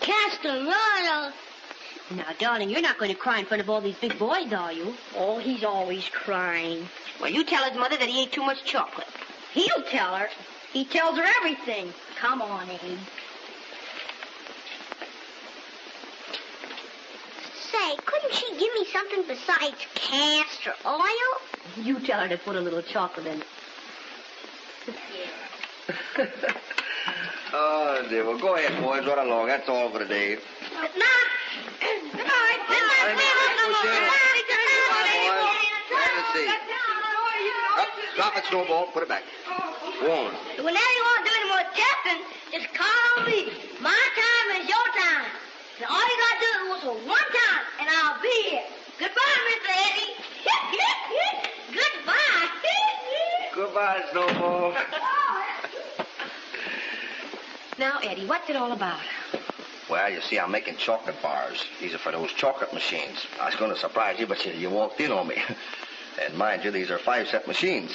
castor oil. Now, darling, you're not going to cry in front of all these big boys, are you? Oh, he's always crying. Well, you tell his mother that he ate too much chocolate. He'll tell her. He tells her everything. Come on, Eddie. Say, couldn't she give me something besides castor oil? You tell her to put a little chocolate in it. Oh, dear. Well, go ahead, boys. Run along. That's all for today. Good night. Good night. Glad to see you. Up, drop it, Snowball. Put it back. Go on. Whenever you want to do any more testing, just call me. My time is your time. And all you got to do is whistle one time, and I'll be here. Goodbye, Mr. Eddie. Goodbye. Goodbye, Snowball. Now, Eddie, what's it all about? Well, you see, I'm making chocolate bars. These are for those chocolate machines. I was going to surprise you, but you walked in on me. And mind you, these are 5-cent machines.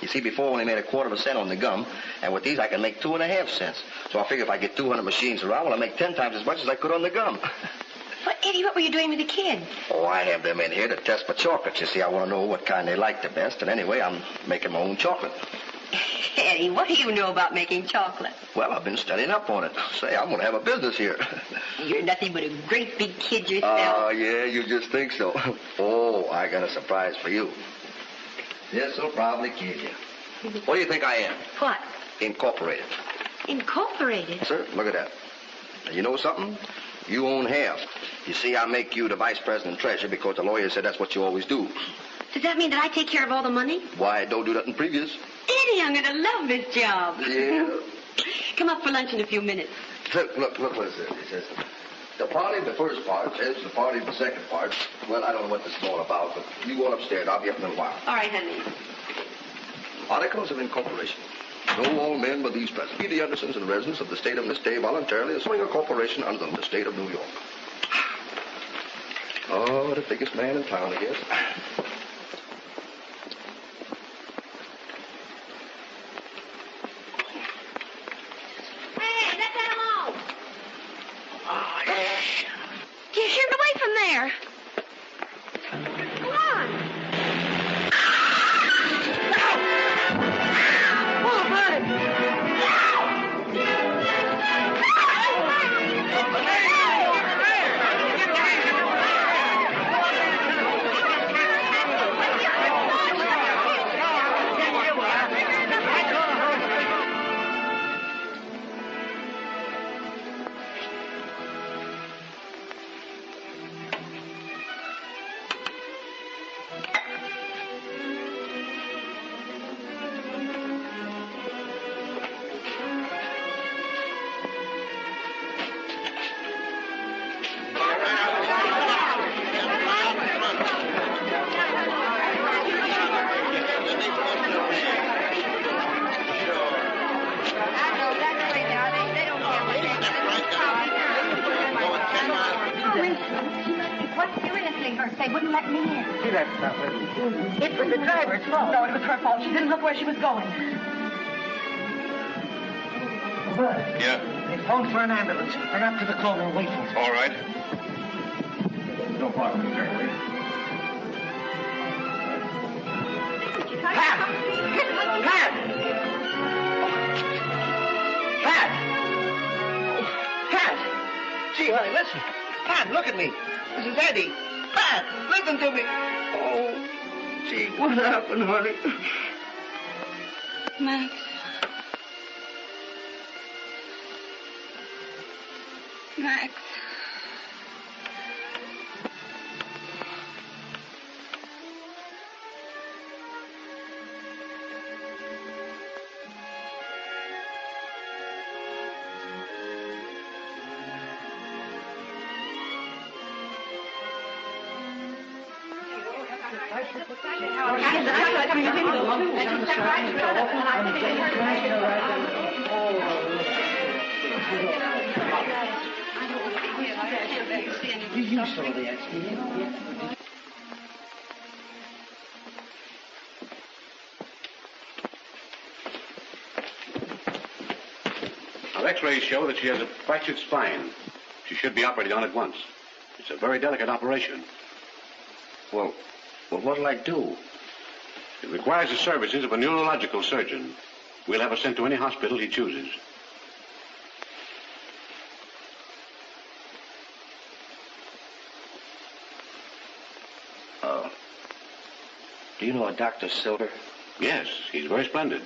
You see, before when they made 1/4 cent on the gum, and with these I can make 2.5 cents. So I figure if I get 200 machines around, well, I make 10 times as much as I could on the gum. But, Eddie, what were you doing with the kids? Oh, I have them in here to test for chocolates. You see, I want to know what kind they like the best. And anyway, I'm making my own chocolate. Eddie, what do you know about making chocolate? Well, I've been studying up on it. Say, I'm going to have a business here. You're nothing but a great big kid yourself. Oh, yeah, you just think so. Oh, I got a surprise for you. This'll probably kill you. What do you think I am? What? Incorporated. Incorporated? Sir, look at that. Now, you know something? You own half. You see, I make you the vice president treasurer because the lawyer said that's what you always do. Does that mean that I take care of all the money? Why, don't do nothing previous. Eddie, I'm going to love this job. Yeah. Come up for lunch in a few minutes. Look what it says. It says, the party of the first part says the party of the second part. Well, I don't know what this is all about, but you go upstairs. I'll be up in a while. All right, honey. Articles of incorporation. Know all men but these present. Be the Andersons and residents of the state of Miss Day voluntarily assuming a corporation under the state of New York. Oh, the biggest man in town, I guess. Hey, let that alone. Get him away from there. Come on. Oh, buddy. They wouldn't let me in. See, that's not it. It was the driver's fault. No, it was her fault. She didn't look where she was going. Bud, Yeah, they phoned for an ambulance. Run up to the corner and wait for it. all right. No problem, Shirley. Pat! Pat! Pat! Pat! Gee, honey, listen. Pat, look at me. This is Eddie. Pat, listen to me. Oh, gee, what happened, honey? Max. Max. Our x-rays show that she has a fractured spine. She should be operated on at once. It's a very delicate operation. Well, what'll I do? It requires the services of a neurological surgeon. We'll have her sent to any hospital he chooses. Do you know a Dr. Silver? Yes, he's very splendid.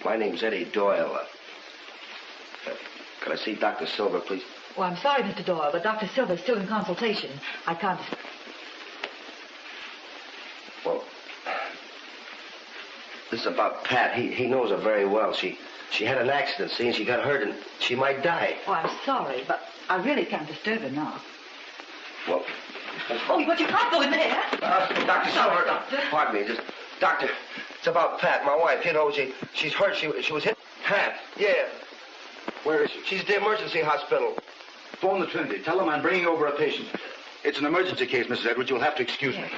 My name's Eddie Doyle. Could I see Dr. Silver, please? Well, I'm sorry, Mr. Doyle, but Dr. Silver's still in consultation. I can't... Well, this is about Pat. He knows her very well. She had an accident, see, and she got hurt, and she might die. Oh, I'm sorry, but I really can't disturb her now. Well... Oh, but you can't go in there. Dr. Silver, pardon me, just... Doctor, it's about Pat, my wife. You know, she's hurt. She was hit. Pat? Yeah. Where is she? She's at the emergency hospital. Phone the Trinity. Tell them I'm bringing over a patient. It's an emergency case, Mrs. Edwards. You'll have to excuse me.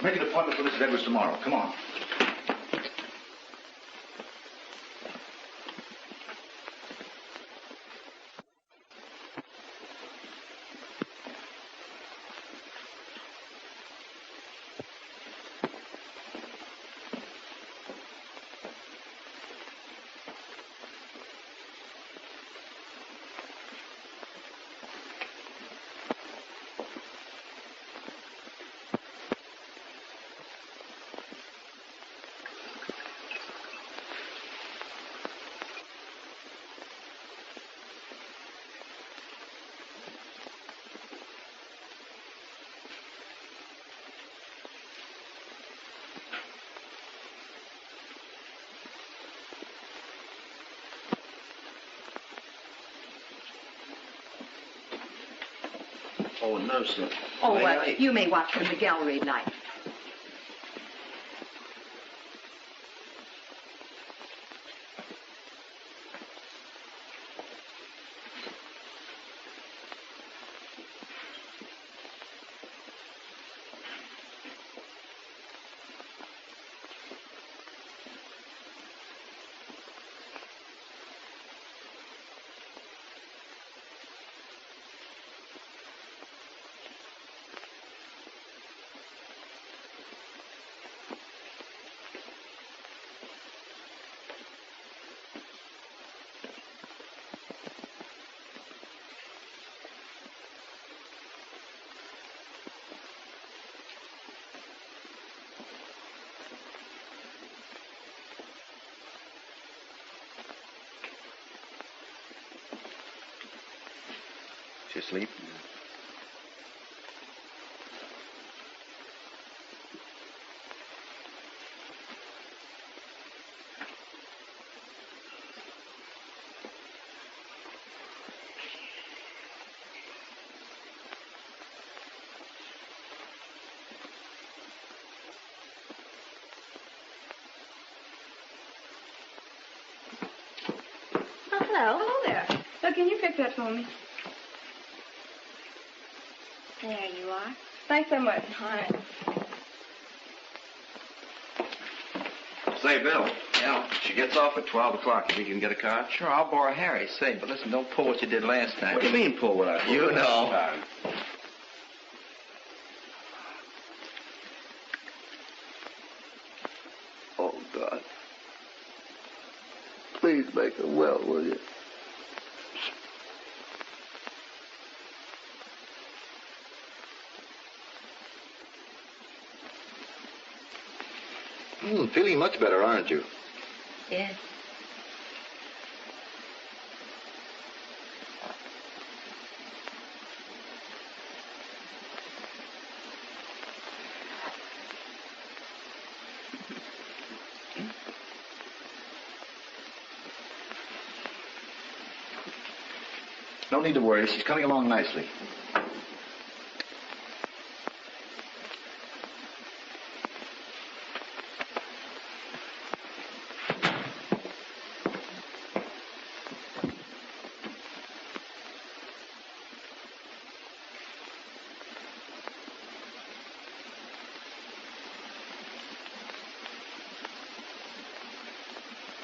Make an appointment for Mrs. Edwards tomorrow. Come on. Oh, no, sir. Oh, well, you may watch from the gallery light. She asleep? Oh, hello. Hello there. So can you fix that for me? There you are. Thanks so much. All right. Say, Bill. Yeah? She gets off at 12 o'clock. You think you can get a car? Sure, I'll borrow Harry. Say, but listen, don't pull what you did last time. What do you mean, pull what I pulled? You know. Oh, God. Please make her well, will you? Feeling much better, aren't you? Yes. need to worry. She's coming along nicely.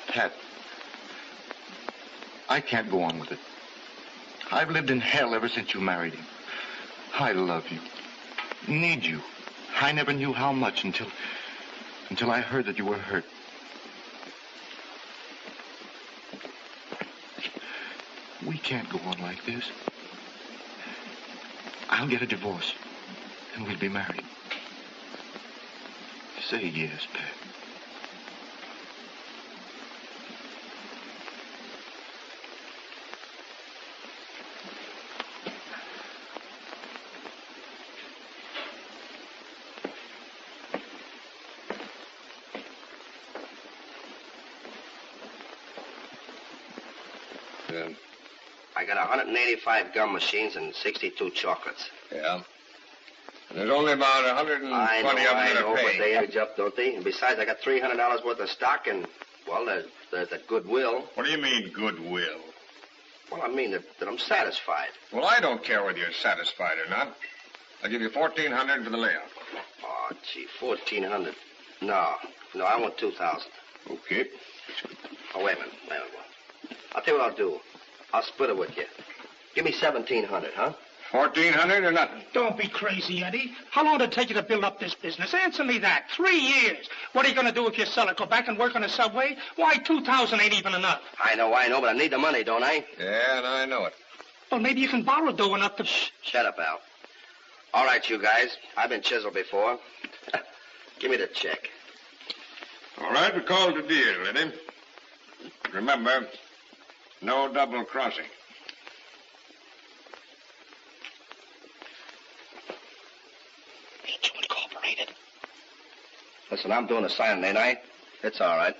Pat, I can't go on with it. I've lived in hell ever since you married him. I love you. Need you. I never knew how much until I heard that you were hurt. We can't go on like this. I'll get a divorce, and we'll be married. Say yes, Pat. I got 185 gum machines and 62 chocolates. Yeah. And there's only about 120 I know, of them that are but paid. they average up, don't they? And besides, I got $300 worth of stock, and, well, there's that goodwill. What do you mean, goodwill? Well, I mean that I'm satisfied. Well, I don't care whether you're satisfied or not. I'll give you $1,400 for the layout. Oh, gee, $1,400. No, I want $2,000. Okay. Oh, wait a minute. I'll tell you what I'll do. I'll split it with you. Give me $1,700, huh? 1,400 or nothing. Don't be crazy, Eddie. How long did it take you to build up this business? Answer me that. 3 years. What are you going to do if you sell it? Go back and work on the subway? Why, $2,000 ain't even enough. I know, but I need the money, don't I? Yeah, and I know it. Well, maybe you can borrow dough enough to... Shut up, Al. All right, you guys. I've been chiseled before. Give me the check. All right, we called a deal, Eddie. Remember, no double crossing. Ain't you incorporated? Listen, I'm doing the signing, ain't I? It's all right.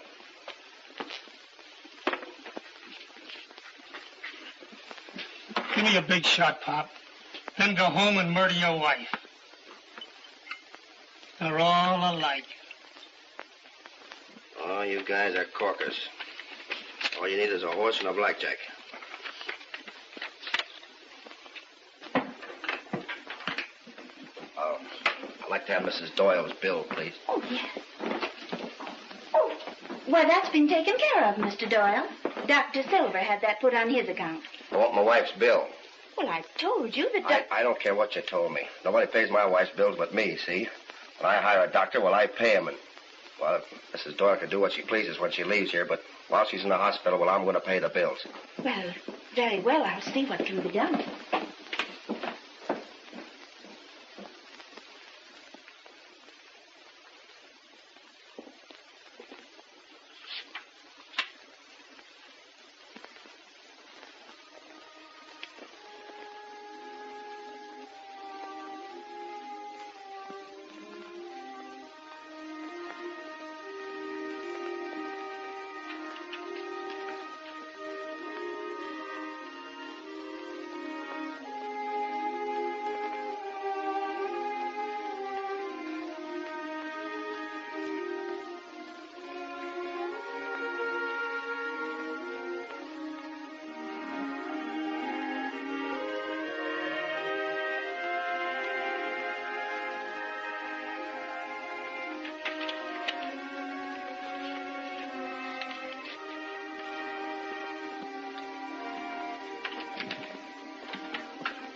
Give me a big shot, Pop. Then go home and murder your wife. They're all alike. Oh, you guys are corkers. All you need is a horse and a blackjack. Oh, I'd like to have Mrs. Doyle's bill, please. Oh, yes. Oh, well, that's been taken care of, Mr. Doyle. Dr. Silver had that put on his account. I want my wife's bill. Well, I told you that... I don't care what you told me. Nobody pays my wife's bills but me, see? When I hire a doctor, well, I pay him, and... Well, Mrs. Doyle can do what she pleases when she leaves here, but while she's in the hospital, well, I'm going to pay the bills. Well, very well. I'll see what can be done.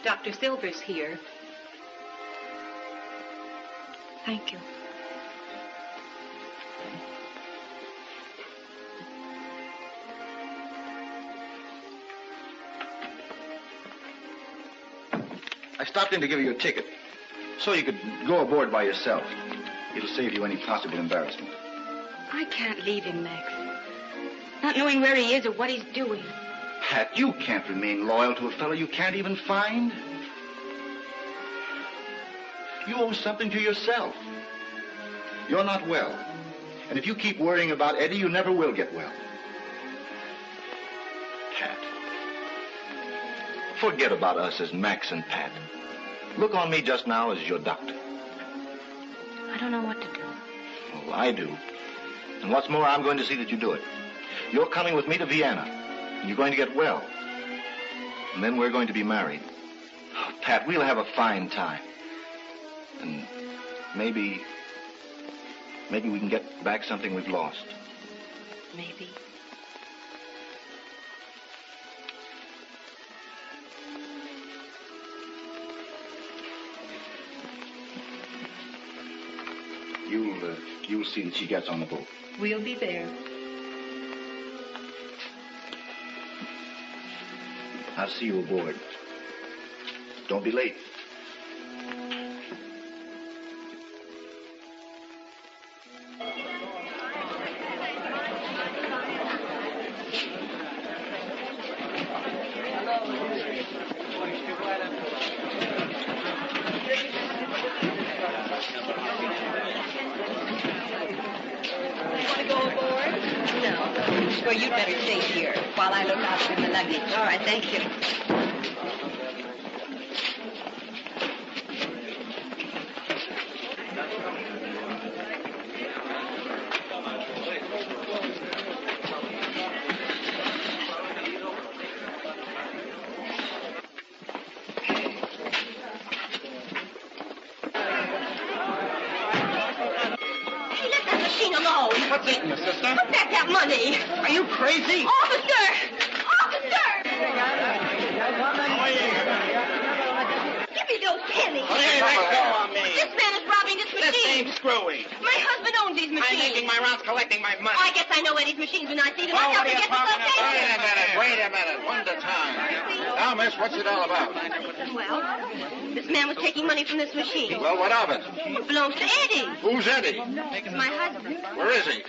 Dr. Silver's here. Thank you. I stopped in to give you a ticket, so you could go aboard by yourself. It'll save you any possible embarrassment. I can't leave him, Max. Not knowing where he is or what he's doing. Pat, you can't remain loyal to a fellow you can't even find. You owe something to yourself. You're not well. And if you keep worrying about Eddie, you never will get well. Pat, Forget about us as Max and Pat. Look on me just now as your doctor. I don't know what to do. Well, I do. And what's more, I'm going to see that you do it. You're coming with me to Vienna. And you're going to get well. And then we're going to be married. Oh, Pat, we'll have a fine time. And maybe we can get back something we've lost. Maybe. You'll see that she gets on the boat. We'll be there. I'll see you aboard. Don't be late. Well, you'd better stay here while I look after the luggage. All right, thank you. What's it, my sister? Put back that money. Are you crazy? Officer! Officer! Give me those pennies. Hey, let go of me. This man is robbing this machine. This ain't screwy. My husband owns these machines. I'm making my rounds collecting my money. I guess I know Eddie's machines when I see them. Oh, I what are have to you get to talking the about? Wait a minute. One at a time. Now, miss, what's it all about? Well, this man was taking money from this machine. Well, what of it? It belongs to Eddie. Who's Eddie? It's my husband. Where is he?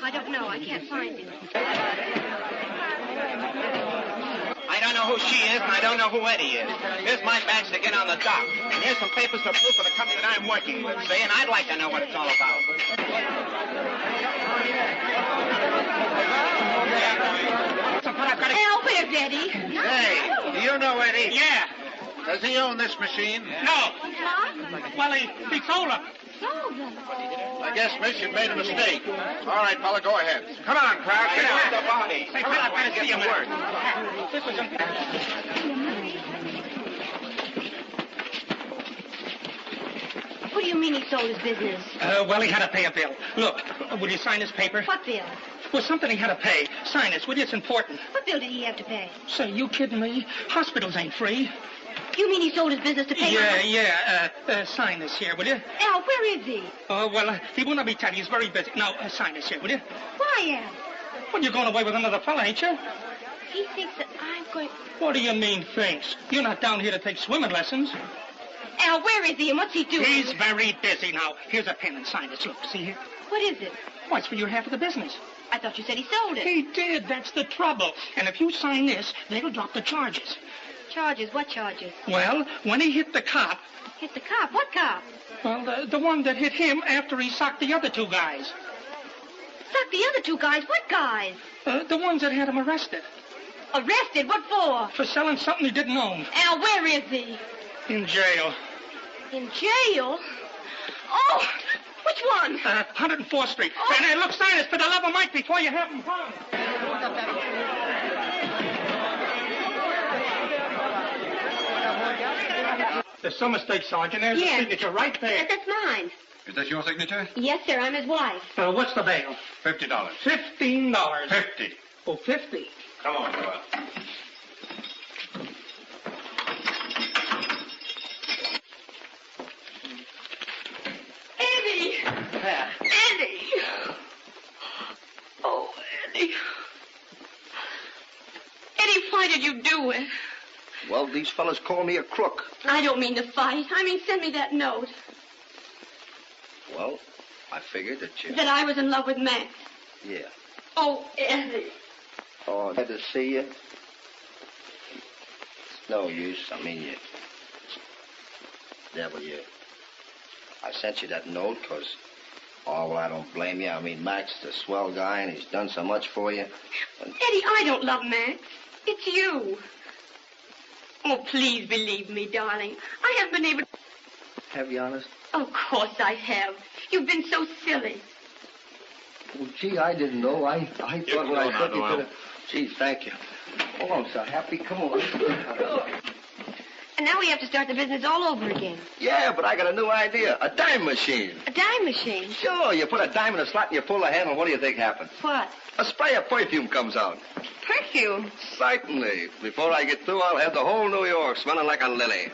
I don't know. I can't find him. I don't know who she is, and I don't know who Eddie is. Here's my badge to get on the dock. And here's some papers to prove for the company that I'm working with, see? And I'd like to know what it's all about. Al, where's Eddie? Hey, do you know Eddie? Yeah. Does he own this machine? No. Huh? Well, he sold them. Sold them. I guess, miss, you've made a mistake. All right, fella, go ahead. Come on, crowd. Get off the body. Say, Come on, I've got to get see him. to work. This was What do you mean he sold his business? well, he had to pay a bill. Look, will you sign this paper? What bill? Well, something he had to pay. Sign this, will you? It's important. What bill did he have to pay? Say, you kidding me? Hospitals ain't free. You mean he sold his business to pay? Sign this here, will you? Al, where is he? Oh, well, he will not be telling you. He's very busy. Now, sign this here, will you? Why, Al? Well, you're going away with another fella, ain't you? He thinks that I'm going... What do you mean, thinks? You're not down here to take swimming lessons. Al, where is he and what's he doing? He's very busy now. Here's a pen and sign this. Look, see here? What is it? Why, it's for your half of the business. I thought you said he sold it. He did. That's the trouble. And if you sign this, they'll drop the charges. Charges? What charges? Well, when he hit the cop... Hit the cop? What cop? Well, the one that hit him after he socked the other two guys. Socked the other two guys? What guys? The ones that had him arrested. Arrested? What for? For selling something he didn't own. Al, where is he? In jail. In jail? Oh, which one? 104th Street. Oh. And look, sign this for the love of Mike before you have him hung. There's some mistake, Sergeant. There's the signature right there. That's mine. Is that your signature? Yes, sir. I'm his wife. What's the bail? $50. $15. 50. Oh, 50. Come on, Joel. Eddie! Eddie! Oh, Eddie. Eddie, why did you do it? Well, these fellas call me a crook. I don't mean to fight. I mean, send me that note. Well, I figured that you... That I was in love with Max. Yeah. Oh, Eddie. Oh, glad to see you. It's no use. I mean, you... Devil, you... I sent you that note because... Oh, well, I don't blame you. I mean, Max is a swell guy, and he's done so much for you. And... Eddie, I don't love Max. It's you. Oh, please believe me, darling. I haven't been able to... Have you, honest? Of course I have. You've been so silly. Well, gee, I didn't know. I thought when I took you to the... Gee, thank you. Oh, I'm so happy. Come on. And now we have to start the business all over again. Yeah, but I got a new idea. A dime machine. A dime machine? Sure, you put a dime in a slot and you pull the handle. What do you think happens? What? A spray of perfume comes out. Perfume? Certainly. Before I get through, I'll have the whole New York smelling like a lily.